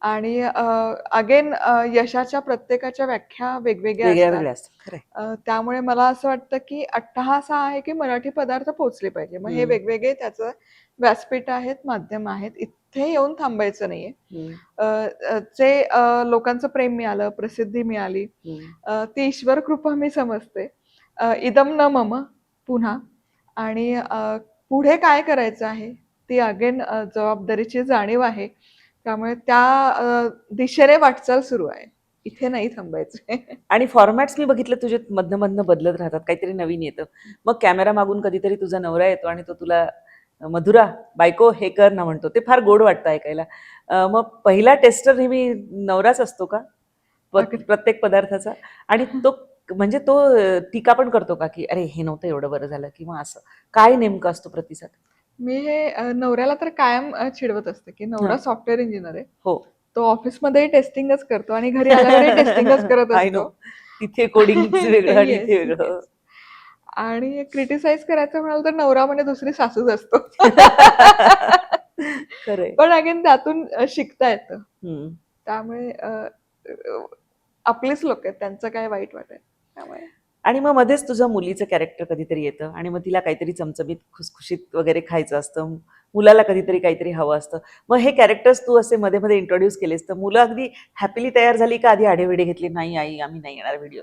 आणि अगेन यशाच्या प्रत्येकाच्या व्याख्या वेगवेगळ्या वेगळ्या असतात. वेगळ्या असतात, खरंय. त्यामुळे मला असं वाटतं की अट्टहास हा आहे की मराठी पदार्थ पोहोचले पाहिजे. मग हे वेगवेगळे त्याचं व्यासपीठ आहेत, माध्यम आहेत. इथे येऊन थांबायचं नाहीये. जे लोकांचं प्रेम मिळालं, प्रसिद्धी मिळाली, ती ईश्वर कृपा मी समजते. इदम न मम पुन्हा. आणि पुढे काय करायचं आहे ती अगेन जबाबदारीची जाणीव आहे. त्यामुळे त्या दिशेने वाटचाल सुरू आहे. इथे नाही थांबायचं. आणि फॉर्मॅट्स मी बघितलं तुझे मधनं मधनं बदलत राहतात, काहीतरी नवीन येतं. मग कॅमेरा मागून कधीतरी तुझा नवरा येतो आणि तो तुला मधुरा बायको हे कर ना म्हणतो. ते फार गोड वाटतं ऐकायला. मग पहिला टेस्टर नेहमी नवराच असतो का प्रत्येक पदार्थाचा? आणि तो म्हणजे तो टीका पण करतो का की अरे हे नव्हतं एवढं बरं झालं, किंवा असं काय नेमकं असतो प्रतिसाद? मी हे नवऱ्याला तर कायम चिडवत असते की नवरा सॉफ्टवेअर इंजिनियर आहे. हो. तो ऑफिसमध्येही टेस्टिंगच करतो आणि घरी आल्यावरही टेस्टिंगच करत आय नो. असतो. तिथे कोडिंगचं वेगळं आणि येस, इथे येस. वेगळं. आणि क्रिटिसाइज करायचं म्हणाल तर नवरा म्हणजे दुसरी सासूच असतो. खरंय. पण अगेन त्यातून शिकता येतं. त्यामुळे आपलीच लोक आहेत, त्यांचं काय वाईट वाटेल त्यामुळे. आणि मग मध्येच तुझं मुलीचं कॅरेक्टर कधीतरी येतं आणि मग तिला काहीतरी चमचमीत खुसखुशीत वगैरे खायचं असतं, मुलाला कधीतरी काहीतरी हवं असतं. मग हे कॅरेक्टर्स तू असे मध्ये मध्ये इंट्रोड्यूस केलेस तर मुलं अगदी हॅपीली तयार झाली का आधी आढेवेढे घेतली, नाही आई आम्ही नाही येणार व्हिडिओ?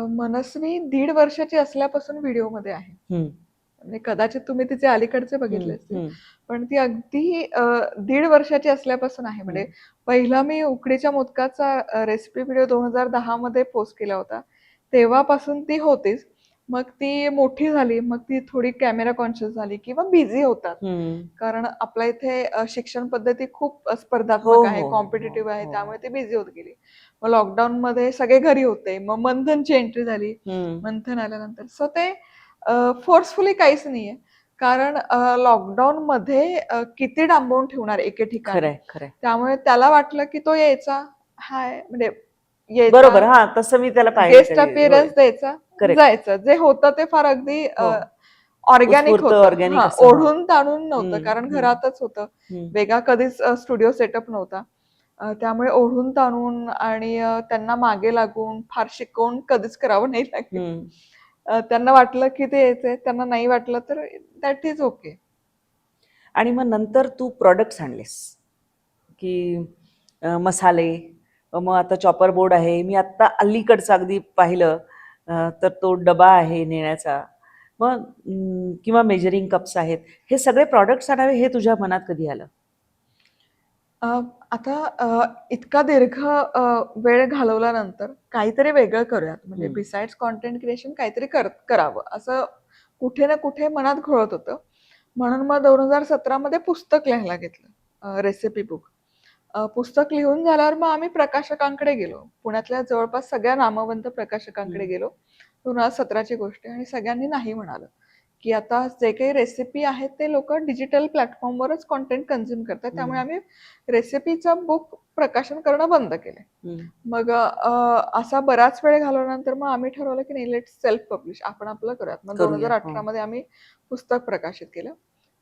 मनस्वी 1.5 वर्षाची असल्यापासून व्हिडिओमध्ये आहे. म्हणजे कदाचित तुम्ही तिचे अलीकडचे बघितले असतील, पण ती अगदी 1.5 वर्षाची असल्यापासून आहे. म्हणजे पहिला मी उकडीच्या मोदकाचा रेसिपी व्हिडिओ 2010 मध्ये पोस्ट केला होता. तेव्हापासून ती होतीच. मग ती मोठी झाली, मग ती थोडी कॅमेरा कॉन्शियस झाली किंवा बिझी होतात. कारण आपल्या इथे शिक्षण पद्धती खूप स्पर्धात्मक आहे, कॉम्पिटिटिव्ह आहे, त्यामुळे ती बिझी होत गेली. मग लॉकडाऊन मध्ये सगळे घरी होते. मग मंथनची एंट्री झाली. मंथन आल्यानंतर सो ते फोर्सफुली काहीच नाहीये. कारण लॉकडाऊन मध्ये किती डांबवून ठेवणार एके ठिकाणी. खरंय, खरंय. त्यामुळे त्याला वाटलं की तो यायचा, हाय म्हणजे बरोबर. यायचा, हा, तसं मी त्याला गेस्ट पाहिलं. अपिअरन्स द्यायचा, Correct. जायचं. जे होतं ते फार अगदी ऑर्गॅनिक उत्स्फूर्त, होतं. organic असं. ओढून ताणून नव्हतं, कारण घरातच होतं. वेगळा कधीच स्टुडिओ सेटअप नव्हता. त्यामुळे ओढून ताणून आणि त्यांना मागे लागून फार शिकवून कधीच करावं नाही लागेल. त्यांना वाटलं की ते यायचंय, त्यांना नाही वाटलं तर दॅट इज ओके. आणि मग नंतर तू प्रॉडक्ट्स आणलेस की मसाले, मग आता चॉपर बोर्ड आहे. मी आत्ता अलीकडचं अगदी पाहिलं तर तो डबा आहे नेण्याचा, मग किंवा मेजरिंग कप्स आहेत, हे सगळे प्रॉडक्ट्स आणावे हे तुझ्या मनात कधी आलं? अ, आता इतका दीर्घ वेळ घालवल्यानंतर काहीतरी वेगळं करूयात. म्हणजे हम्म. बिसाइड्स कंटेंट क्रिएशन काहीतरी करावं असं कुठे ना कुठे मनात घोळत होतं. म्हणून मग 2017 मध्ये पुस्तक लिहायला घेतलं, रेसिपी बुक. पुस्तक लिहून झाल्यावर मग आम्ही प्रकाशकांकडे गेलो. पुण्यातल्या जवळपास सगळ्या नामवंत प्रकाशकांकडे हम्म. गेलो. 2017ची गोष्ट आहे आणि सगळ्यांनी नाही म्हणालं, की आता जे काही रेसिपी आहेत ते लोकं डिजिटल प्लॅटफॉर्मवरच कंटेंट कन्झ्युम करतात. त्यामुळे आम्ही रेसिपीचं बुक प्रकाशन करणं बंद केलंय. हम्म. मग असा बराच वेळ घालवल्यानंतर मग आम्ही ठरवलं, की नाही लेट्स सेल्फ पब्लिश. आपण आपलं करूयात. मग करूया. हो. 2018 मध्ये आम्ही पुस्तक प्रकाशित केलं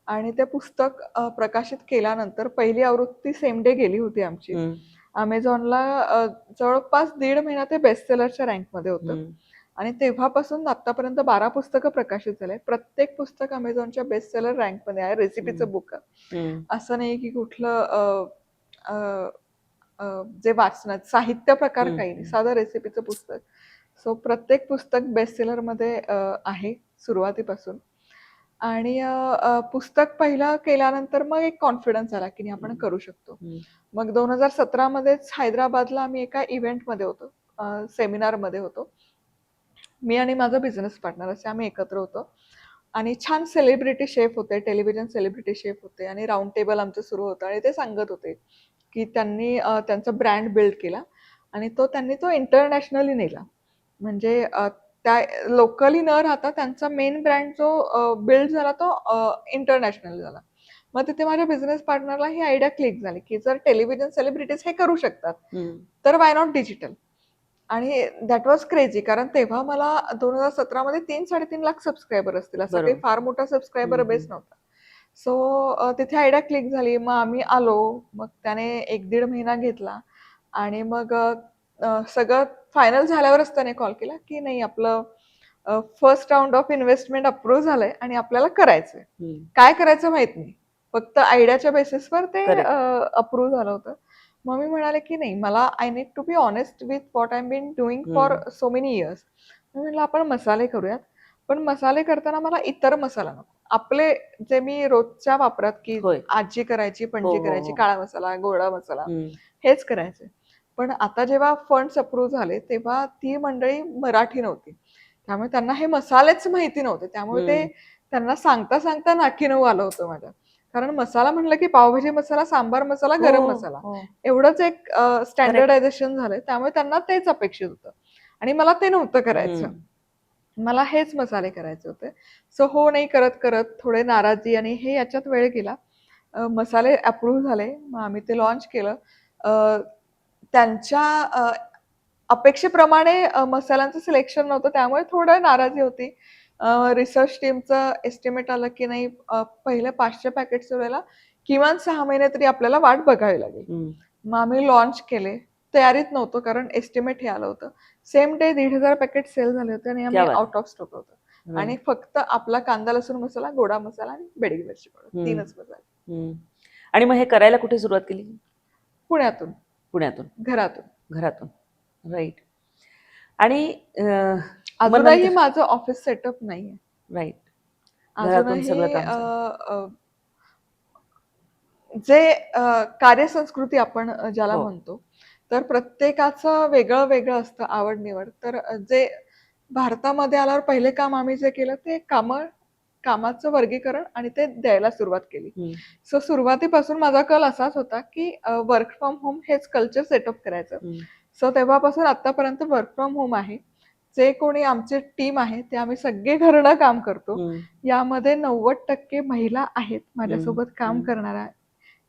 आणि ते पुस्तक प्रकाशित केल्यानंतर पहिली आवृत्ती सेम डे गेली होती आमची. हम्म. Amazonला जवळपास 1.5 महिना ते बेस्ट सेलरच्या रँकमध्ये होतं. हम्म. आणि तेव्हापासून आतापर्यंत 12 पुस्तकं प्रकाशित झाले. प्रत्येक पुस्तक अमेझॉनच्या बेस्ट सेलर रँकमध्ये आहे. रेसिपीचं बुक आहे. हम्म. असं नाही की कुठलं अ, अ, जे वाचनात साहित्य प्रकार काही नाही, साधं रेसिपीचं पुस्तक. सो प्रत्येक पुस्तक बेस्ट सेलरमध्ये आहे सुरुवातीपासून. आणि पुस्तक पहिलं केल्यानंतर मग एक कॉन्फिडन्स आला की नाही आपण करू शकतो. मग 2017 मध्येच हैदराबादला आम्ही एका इव्हेंटमध्ये होतो, सेमिनारमध्ये होतो. मी आणि माझा बिझनेस पार्टनर असे आम्ही एकत्र होतो आणि छान सेलिब्रिटी शेफ होते, टेलिव्हिजन सेलिब्रिटी शेफ होते आणि राऊंड टेबल आमचं सुरू होतं आणि ते सांगत होते की त्यांनी त्यांचा ब्रँड बिल्ड केला आणि त्यांनी तो इंटरनॅशनली नेला. म्हणजे त्या लोकली न राहता त्यांचा मेन ब्रँड जो बिल्ड झाला तो इंटरनॅशनल झाला. मग तिथे माझ्या बिझनेस पार्टनरला ही आयडिया क्लिक झाली की जर टेलिव्हिजन सेलिब्रिटीज हे करू शकतात तर वाय नॉट डिजिटल. आणि दॅट वॉज क्रेझी कारण तेव्हा मला 2017 मध्ये 3-3.5 लाख सबस्क्रायबर असतील. असा काही बरोबर. फार मोठा सबस्क्रायबर बेस नव्हता. सो तिथे आयडिया क्लिक झाली. मग आम्ही आलो. मग त्याने 1-1.5 महिना घेतला आणि मग सगळं फायनल झाल्यावरच त्याने कॉल केला की नाही आपलं first round of investment approve झालंय आणि आपल्याला करायचंय. काय करायचं माहित नाही. फक्त आयडियाच्या बेसिसवर ते Correct. अप्रूव्ह झालं होतं. मग मी म्हणाले की नाही मला I need to be honest with what I am been doing for so many years. मी म्हटलं आपण मसाले करूयात. पण मसाले करताना मला इतर मसाला नको. आपले जे मी रोजच्या वापरात की होय. आजी करायची, हो, पणजी हो, करायची, हो. काळा मसाला, गोडा मसाला हम्म. हेच करायचे. पण आता जेव्हा फंड्स अप्रूव्ह झाले तेव्हा ती मंडळी मराठी नव्हती. त्यामुळे त्यांना हे मसालेच माहिती नव्हते. त्यामुळे ते त्यांना सांगता सांगता नाकीनऊ आलं होतं माझ्या. कारण मसाला म्हणलं की पावभाजी मसाला, सांबार मसाला, गरम मसाला हो. एवढंच एक स्टँडर्डायझेशन झालंय. त्यामुळे त्यांना तेच अपेक्षित होतं आणि मला ते नव्हतं करायचं. मला हेच मसाले करायचे होते. सो हो नाही करत करत थोडे नाराजी आणि हे याच्यात वेळ गेला. मसाले अप्रूव्ह झाले. मग आम्ही ते लॉन्च केलं. त्यांच्या अपेक्षेप्रमाणे मसाल्यांचं सिलेक्शन नव्हतं त्यामुळे थोडं नाराजी होती. रिसर्च टीमचं एस्टिमेट आलं की नाही पहिले 500 पॅकेट्स वेळेला किमान 6 महिने तरी आपल्याला वाट बघावी लागेल. मग आम्ही लॉन्च केले. तयारीत नव्हतो कारण एस्टिमेट हे आलं होतं. सेम डे 1,500 पॅकेट सेल झाले होते आणि आम्ही आउट ऑफ स्टॉक होतो. आणि फक्त आपला कांदा लसूण मसाला, गोडा मसाला आणि बेडगी मिरची पावडर 3च मसाले. आणि मग हे करायला कुठे सुरुवात केली? पुण्यातून, पुण्यातून, घरातून. राईट. आणि अजूनही माझं ऑफिस सेटअप नाहीये. राईट. घरातून सगळं अजूनही काम चालू. जे कार्यसंस्कृती आपण ज्याला हो. म्हणतो, तर प्रत्येकाचं वेगळं वेगळं असतं आवड निवड. तर जे भारतामध्ये आल्यावर पहिले काम आम्ही जे केलं ते कामाचं वर्गीकरण आणि ते द्यायला सुरुवात केली. सो सुरुवातीपासून माझा कल असाच होता की वर्क फ्रॉम होम हेच कल्चर सेटअप करायचं. सो तेव्हापासून आतापर्यंत वर्क फ्रॉम होम आहे. जे कोणी आमचे टीम आहे ते आम्ही सगळे घरनं काम करतो. यामध्ये 90% महिला आहेत माझ्यासोबत काम करणाऱ्या.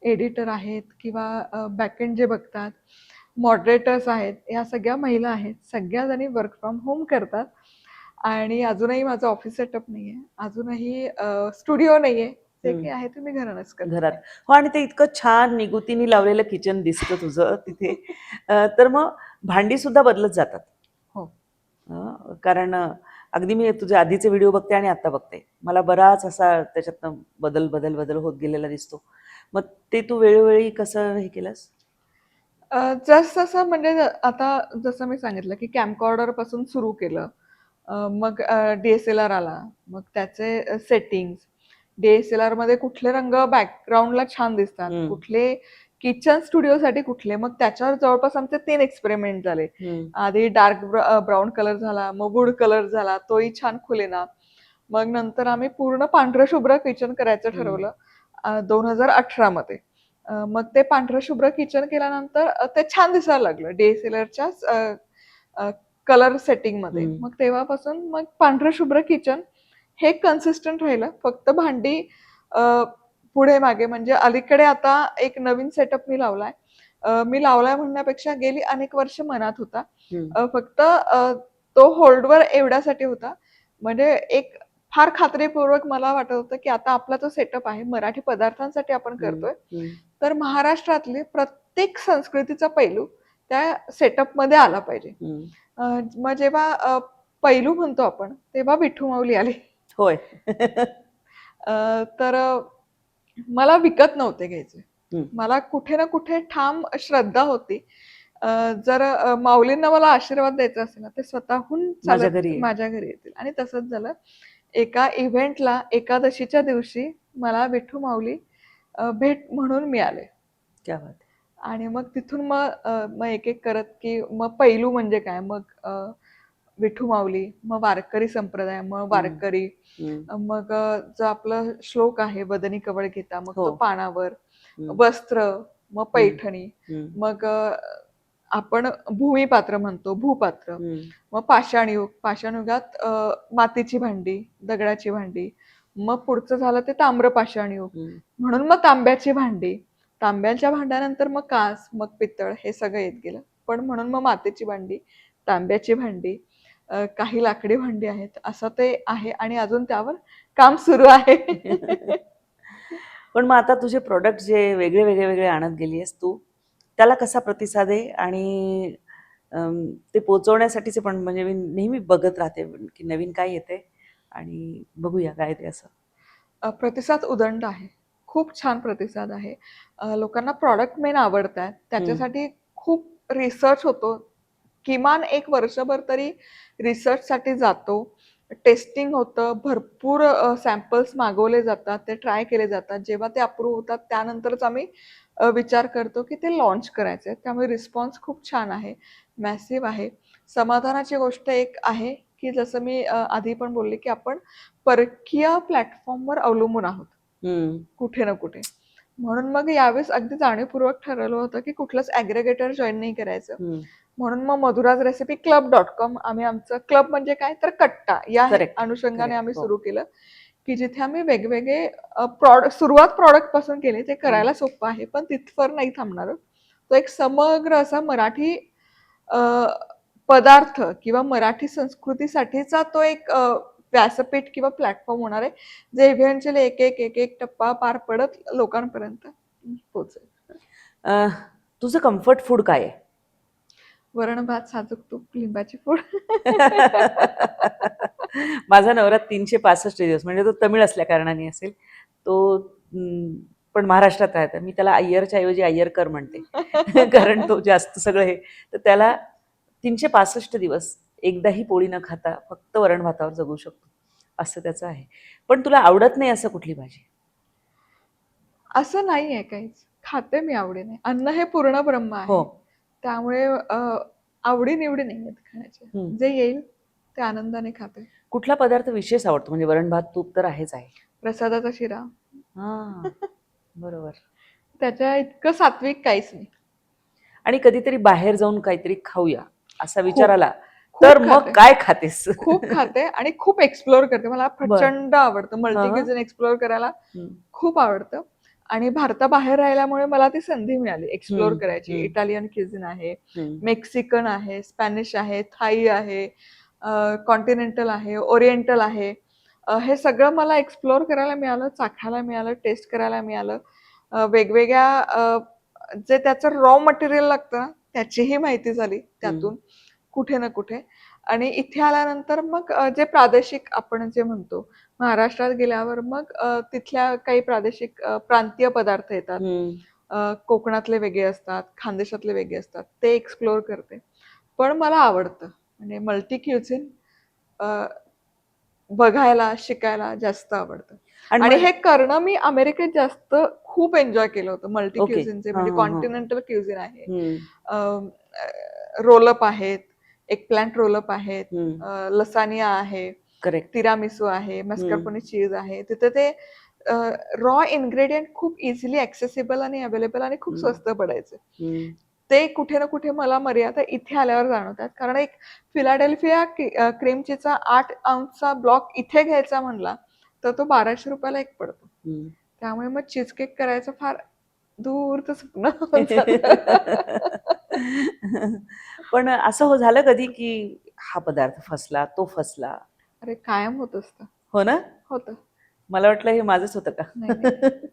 एडिटर आहेत किंवा बॅकएंड जे बघतात, मॉडरेटर्स आहेत, या सगळ्या महिला आहेत. सगळ्या जणी वर्क फ्रॉम होम करतात आणि अजूनही माझं ऑफिस सेटअप नाहीये. अजूनही स्टुडिओ नाहीये. जे काही आहे ते मी घरानंच करते. घरात. हो, आणि ते इतकं छान निगुतीने लावलेलं किचन दिसतं तुझं तिथे. तर मग भांडी सुद्धा बदलत जातात. हो. कारण अगदी मी तुझे आधीचे व्हिडिओ बघते आणि आता बघते. मला बराच असा त्याच्यातनं बदल होत गेलेला दिसतो. मग ते तू वेळोवेळी कसं हे केलंस? जसं म्हणजे आता जसं मी सांगितलं की कॅमकॉर्डर पासून सुरू केलं. मग DSLR आला, मग त्याचे सेटिंग्स, DSLR मध्ये कुठले रंग बॅकग्राऊंडला छान दिसतात, हम्म. कुठले किचन स्टुडिओसाठी कुठले, मग त्याच्यावर जवळपास आमचे 3 एक्सपेरिमेंट झाले. आधी डार्क ब्राऊन कलर झाला, मग वूड कलर झाला, तोही छान खुलेना. मग नंतर आम्ही पूर्ण पांढरं शुभ्र किचन करायचं ठरवलं 2018 मध्ये. मग ते पांढरं शुभ्र किचन केल्यानंतर ते छान दिसायला लागलं DSLRच्या कलर सेटिंग मध्ये. हम्म. मग तेव्हापासून मग पांढरं शुभ्र किचन हे कन्सिस्टंट राहिलं. फक्त भांडी पुढे मागे, म्हणजे अलीकडे आता एक नवीन सेटअप मी लावलाय. मी लावलाय म्हणण्यापेक्षा गेली अनेक वर्ष मनात होता. फक्त तो होल्डवर एवढ्यासाठी होता, म्हणजे एक फार खात्रीपूर्वक मला वाटत होतं की आता आपला जो सेटअप आहे मराठी पदार्थांसाठी आपण करतोय, तर महाराष्ट्रातली प्रत्येक संस्कृतीचा पैलू त्या सेटअप मध्ये आला पाहिजे. मग जेव्हा पैलू म्हणतो आपण, तेव्हा विठू माऊली आली. होय. तर मला विकत नव्हते घ्यायचे. मला कुठे ना कुठे ठाम श्रद्धा होती. जर माऊलींना मला आशीर्वाद द्यायचा असेल ना, ते स्वतःहून माझ्या चालत घरी ये. माझ्या घरी येतील. आणि तसंच झालं. एका इव्हेंटला एकादशीच्या दिवशी मला विठू माऊली भेट म्हणून मिळाले. क्या बात आहे. आणि मग तिथून मग एक एक करत की मग पैलू म्हणजे काय, मग विठू माऊली, मग वारकरी संप्रदाय, मग वारकरी, मग जो आपलं श्लोक आहे वदनी कवळ घेता, मग तो पानावर, वस्त्र, मग पैठणी, मग आपण भूमिपात्र म्हणतो, भूपात्र, मग पाषाणयुग, पाषाणयुगात मातीची भांडी, दगडाची भांडी, मग पुढचं झालं ते ताम्र पाषाणयुग, म्हणून मग तांब्याची भांडी, तांब्याच्या भांड्यानंतर मग कास, मग पितळ, हे सगळं येत गेलं. पण म्हणून मग मातीची भांडी, तांब्याची भांडी, काही लाकडी भांडी आहेत, असं ते आहे. आणि अजून त्यावर काम सुरू आहे. पण मग आता तुझे प्रोडक्ट जे वेगळे वेगळे वेगळे आणत गेली आहेस तू, त्याला कसा प्रतिसाद आहे? आणि ते पोचवण्यासाठीचे पण, म्हणजे मी नेहमी बघत राहते की नवीन काय येते आणि बघूया काय ते. असं प्रतिसाद उदंड आहे, खूप छान प्रतिसाद आहे. लोकांना प्रॉडक्ट मेन आवडतात, त्याच्यासाठी खूप रिसर्च होतो. किमान 1 वर्षभर तरी रिसर्चसाठी जातो. टेस्टिंग होतं, भरपूर सॅम्पल्स मागवले जातात, ते ट्राय केले जातात. जेव्हा ते अप्रूव्ह होतात त्यानंतरच आम्ही विचार करतो की ते लॉन्च करायचे. त्यामुळे रिस्पॉन्स खूप छान आहे, मॅसिव्ह आहे. समाधानाची गोष्ट एक आहे की जसं मी आधी पण बोलले की आपण परकीय प्लॅटफॉर्मवर अवलंबून आहोत कुठे ना कुठे. म्हणून मग यावेळेस अगदी जाणीवपूर्वक ठरवलं होतं की कुठलंच ॲग्रेगेटर जॉईन नाही करायचं. म्हणून मग मधुराज रेसिपी club.com, आम्ही आमचं क्लब म्हणजे काय तर कट्टा, या अनुषंगाने आम्ही सुरू केलं की जिथे आम्ही वेगवेगळे सुरुवात प्रॉडक्ट पासून केली. ते करायला सोपं आहे, पण तिथवर नाही थांबणार. तो एक समग्र असा मराठी पदार्थ किंवा मराठी संस्कृतीसाठीचा तो एक व्यासपीठ किंवा प्लॅटफॉर्म होणार आहे, जे इव्हेंच्युअली एक एक एक एक टप्पा पार पडत लोकांपर्यंत पोहोचेल. तुझं कम्फर्ट फूड काय आहे? वरण भात, साजूक तूप, लिंबाची फोड. माझा नवरा 365 दिवस, म्हणजे तो तमिळ असल्या कारणाने असेल, तो पण महाराष्ट्रात राहतो. मी त्याला अय्यरच्या ऐवजी अय्यरकर म्हणते, कारण तो जास्त सगळं हे. तर त्याला 365 दिवस एकदाही पोळी न खाता फक्त वरण भातावर जगू शकतो, असं त्याचं आहे. पण तुला आवडत नाही असं कुठली भाजी? असं नाहीये काहीच, खाते मी आवडीने. अन्न हे पूर्ण ब्रह्म आहे. त्यामुळे आवडी निवडी नाही आहेत खाण्याचे, जे येईल ते आनंदाने खाते. कुठला पदार्थ विशेष आवडतो? म्हणजे वरण भात तूप तर आहेच आहे, प्रसादाचा शिरा. बरोबर. त्याच्या इतकं सात्विक काहीच नाही. आणि कधीतरी बाहेर जाऊन काहीतरी खाऊया असा विचार आला तर मग काय खातेस? खूप खाते आणि खूप एक्सप्लोअर करते. मला प्रचंड आवडतं, मल्टी एक्सप्लोअर करायला खूप आवडतं. आणि भारताबाहेर राहिल्यामुळे मला ती संधी मिळाली एक्सप्लोअर करायची. इटालियन क्युझिन आहे, मेक्सिकन आहे, स्पॅनिश आहे, थाई आहे, कॉन्टिनेंटल आहे, ओरिएंटल आहे. हे सगळं मला एक्सप्लोअर करायला मिळालं, चाखायला मिळालं, टेस्ट करायला मिळालं. वेगवेगळ्या जे त्याचं रॉ मटेरियल लागतं ना, त्याचीही माहिती झाली त्यातून कुठे ना कुठे. आणि इथे आल्यानंतर मग जे प्रादेशिक आपण जे म्हणतो, महाराष्ट्रात गेल्यावर मग तिथल्या काही प्रादेशिक प्रांतीय पदार्थ येतात. कोकणातले वेगळे असतात, खानदेशातले वेगळे असतात, ते एक्सप्लोअर करते. पण मला आवडतं, म्हणजे मल्टी क्युझिन बघायला शिकायला जास्त आवडतं. आणि आणि मग हे करणं मी अमेरिकेत जास्त खूप एन्जॉय केलं होतं. Multi okay. क्युझिनचे हां, म्हणजे हां, हां. कॉन्टिनेंटल क्युझिन आहे, हं, रोलअप आहेत, एक प्लांट रोलअप आहेत, हं. लसानिया आहे, करेक्ट. तिरामिसू आहे, हं, मस्कारपोने चीज आहे. तिथे ते रॉ इन्ग्रेडियंट खूप इझिली ऍक्सेसिबल आणि अवेलेबल आणि खूप हं, स्वस्त पडायचे. हं, ते कुठे ना कुठे मला मर्यादा इथे आल्यावर जाणवतात. कारण एक फिलाडेल्फिया क्रीम चीजचा 8 औंसचा ब्लॉक इथे घ्यायचा म्हणला, तर तो ₹1200 एक पडतो. हं. त्यामुळे मग चीज केक करायचं फार दूरचं स्वप्न होऊन जातं. पण असं झालं कधी, की हा पदार्थ फसला, तो फसला? अरे कायम होत असतं. हो ना? होतं. मला वाटलं हे माझंच होतं का? नाही, नाही.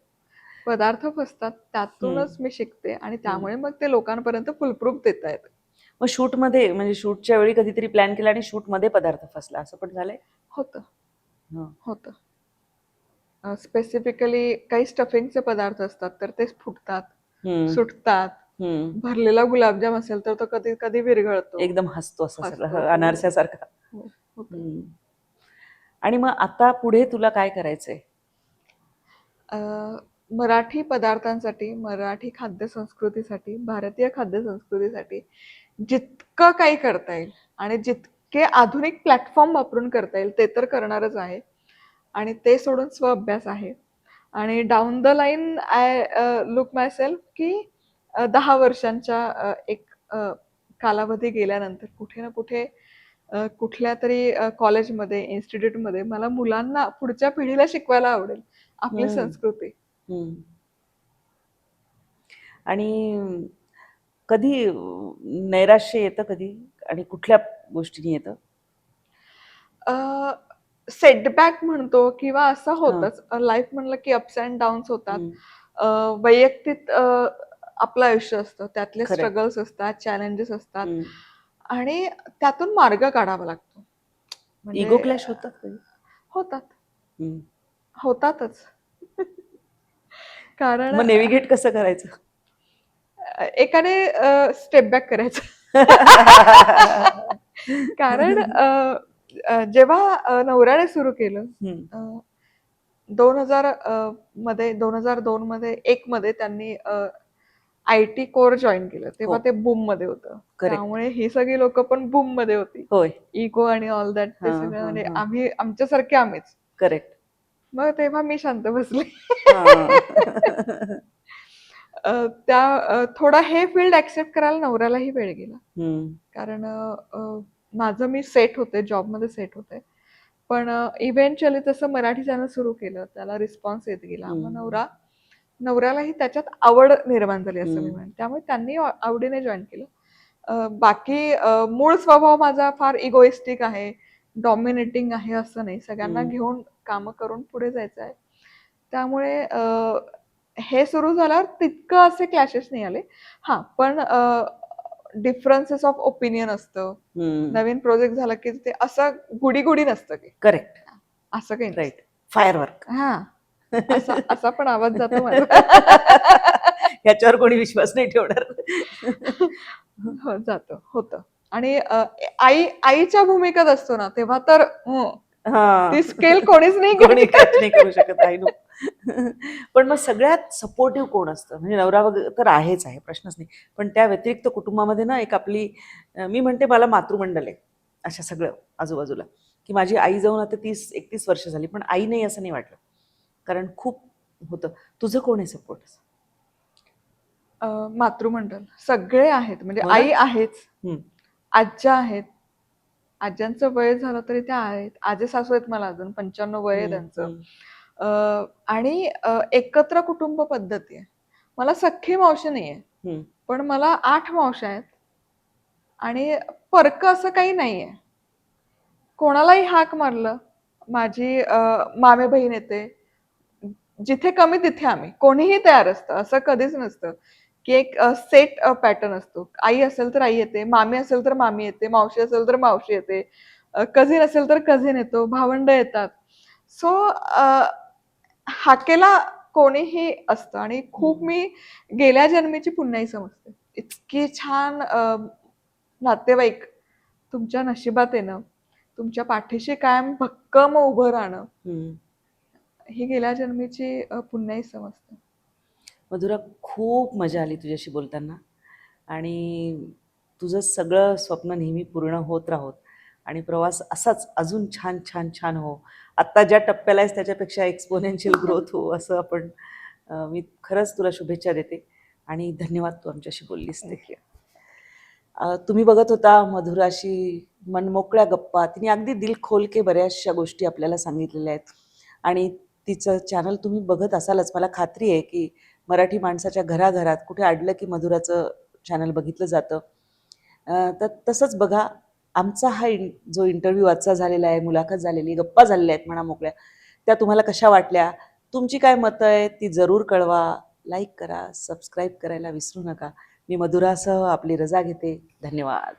पदार्थ फसतात, हं, त्यातूनच मी शिकते आणि हं. त्यामुळे मग ते लोकांपर्यंत फुलप्रूफ देता येतं. मग शूटमध्ये म्हणजे शूटच्या वेळी कधीतरी प्लॅन केला आणि शूटमध्ये पदार्थ फसला असं पण झालंय? होतं, हं. होतं. स्पेसिफिकली काही स्टफिंगचे पदार्थ असतात, तर ते फुटतात, हं, सुटतात. हं. भरलेला गुलाबजाम असेल, तर तो कधी-कधी विरघळतो, एकदम हसतो असा सगळा हसतो. हो, अनारशासारखा. हो, होतं. हं. आणि मग आता पुढे तुला काय करायचंय? अ, मराठी पदार्थांसाठी, मराठी खाद्यसंस्कृतीसाठी, भारतीय खाद्यसंस्कृतीसाठी जितकं काही करता येईल आणि जितके आधुनिक प्लॅटफॉर्म वापरून करता येईल, ते तर करणारच आहे. आणि ते सोडून स्वअभ्यास आहे. आणि down the line I look my self की 10 वर्षांच्या एक कालावधी गेल्यानंतर कुठे ना कुठे कुठल्यातरी कॉलेजमध्ये, इन्स्टिट्यूटमध्ये मला मुलांना, पुढच्या पिढीला शिकवायला आवडेल आपली हं, संस्कृती. हं. आणि कधी नैराश्य येतं कधी? आणि कुठल्या गोष्टीने येतं? सेटबॅक म्हणतो किंवा असं हां. होतंच. लाईफ म्हणलं की अप्स अँड डाउन्स होतात. हं. अ, वैयक्तिक आपलं आयुष्य असतं. त्यातले खरंय. स्ट्रगल्स असतात, चॅलेंजेस असतात हं. आणि त्यातून मार्ग काढावा लागतो. म्हणजे इगो क्लॅश होतात कधी? होतात, हं. होतातच. कारण मग नेव्हिगेट कसं करायचं? एकाने स्टेप बॅक करायचं. कारण जेव्हा नवऱ्याने सुरू केलं, हं. अ, 2000 मध्ये 2002 मध्ये 1 मध्ये त्यांनी आय-टी कोर जॉइन केलं. हो. तेव्हा ते बूममध्ये होतं. करेक्ट. त्यामुळे ही सगळी लोकं पण बूममध्ये होती. होय. इगो आणि ऑल दॅट ते हां, सगळं हां, म्हणजे हां. आम्ही आमच्यासारखे आम्हीच. करेक्ट. मग तेव्हा मी शांत बसले. हां. थोडा हे फील्ड एक्सेप्ट करायला नवऱ्यालाही वेळ गेला. हं. कारण माझं मी सेट होते, जॉबमध्ये सेट होते. पण इव्हेंच्युअली तसं मराठी चॅनल सुरू केलं, त्याला रिस्पॉन्स येत गेला. मग हं. नवऱ्यालाही त्याच्यात आवड निर्माण झाली असं मी हं. म्हणेन. त्यामुळे त्यांनी आवडीने जॉइन केलं. बाकी मूळ स्वभाव माझा फार इगोइस्टिक आहे, डॉमिनेटिंग आहे असं नाही. सगळ्यांना हं. घेऊन कामं करून पुढे जायचं आहे. त्यामुळे हे सुरू झाल्यावर तितकं असे क्लॅशेस नाही आले. हां, पण डिफरन्सेस ऑफ ओपिनियन असतं. हं. नवीन प्रोजेक्ट झाला की ते असं गुडी-गुडी नसतं की. करेक्ट. असं काही नसतं. राइट. फायरवर्क. हां, असा असा पण आवाज जातो माझा. ह्याच्यावर कोणी विश्वास नाही ठेवणार. हो, जातं, होतं. आणि आईच्या भूमिकेत असतो ना, तेव्हा तर हां. ती स्केल कोणीच नाही कोणी कॅच कॅच नाही करू शकत. I know. पण मग सगळ्यात सपोर्टिव्ह कोण असतं? म्हणजे नवरा वगैरे तर आहेच आहे, प्रश्नच नाही. पण त्या व्यतिरिक्त कुटुंबामध्ये ना एक आपली मी म्हणते मला मातृमंडल आहे. अशा सगळं आजूबाजूला, की माझी आई जाऊन आता 30-31 वर्ष झाली. पण आई नाही असं नाही वाटलं. कारण खूप होतं. तुझं कोण आहे सपोर्ट? मातृमंडल सगळे आहेत. म्हणजे हो ना? आई आहेच, हं, आज्या आहेत. आज्यांचं वय झालं तरी त्या आहेत. आजे-सासू आहेत मला अजून 95 वय आहे हं, त्यांचं. हं, आणि एकत्र कुटुंब पद्धती आहे. मला सख्खी मावशी नाहीये. हं, पण मला 8 मावश्या आहेत आणि परकं असं काही नाहीये. कोणालाही हाक मारलं, माझी मामे बहीण येते. जिथे कमी तिथे आम्ही. कोणीही तयार असतं. असं कधीच नसतं, की एक सेट पॅटर्न असतो. आई असेल तर आई येते, मामी असेल तर मामी येते, मावशी असेल तर मावशी येते, कझिन असेल तर कझिन येतो, भावंड येतात. सो हाकेला कोणीही असतं आणि खूप हं. मी गेल्या जन्मीची पुण्याई समजते. इतकी छान नातेवाईक तुमच्या नशिबात येणं, तुमच्या पाठीशी कायम भक्कम उभं राहणं हम्म. ही गेल्या जन्मीची पुण्याई समजते. मधुरा, खूप मजा आली तुझ्याशी बोलताना आणि तुझं सगळं स्वप्न नेहमी पूर्ण होत राहोत आणि प्रवास असाच अजून छान छान छान हो. आत्ता ज्या टप्प्याला आहेस त्याच्यापेक्षा एक्सपोनेन्शियल ग्रोथ हो असं आपण मी खरंच तुला शुभेच्छा देते आणि धन्यवाद तू आमच्याशी बोललीस ते. थँक्यू. तुम्ही बघत होता मधुराशी मनमोकळ्या गप्पा. तिने अगदी दिल खोल के बऱ्याचशा गोष्टी आपल्याला सांगितलेल्या आहेत आणि तिचं चॅनल तुम्ही बघत असालच. मला खात्री आहे की मराठी माणसाच्या घराघरात कुठे अडलं की मधुराचं चॅनल बघितलं जातं. तर तसंच बघा, आमचा हा जो इंटरव्ह्यू आजचा झालेला आहे, मुलाखत झालेली, गप्पा झालेल्या आहेत म्हणा मोकळ्या, त्या तुम्हाला कशा वाटल्या? तुमची काय मतं आहेत ती जरूर कळवा. लाईक करा, सबस्क्राईब करायला विसरू नका. मी मधुरासह आपली रजा घेते. धन्यवाद.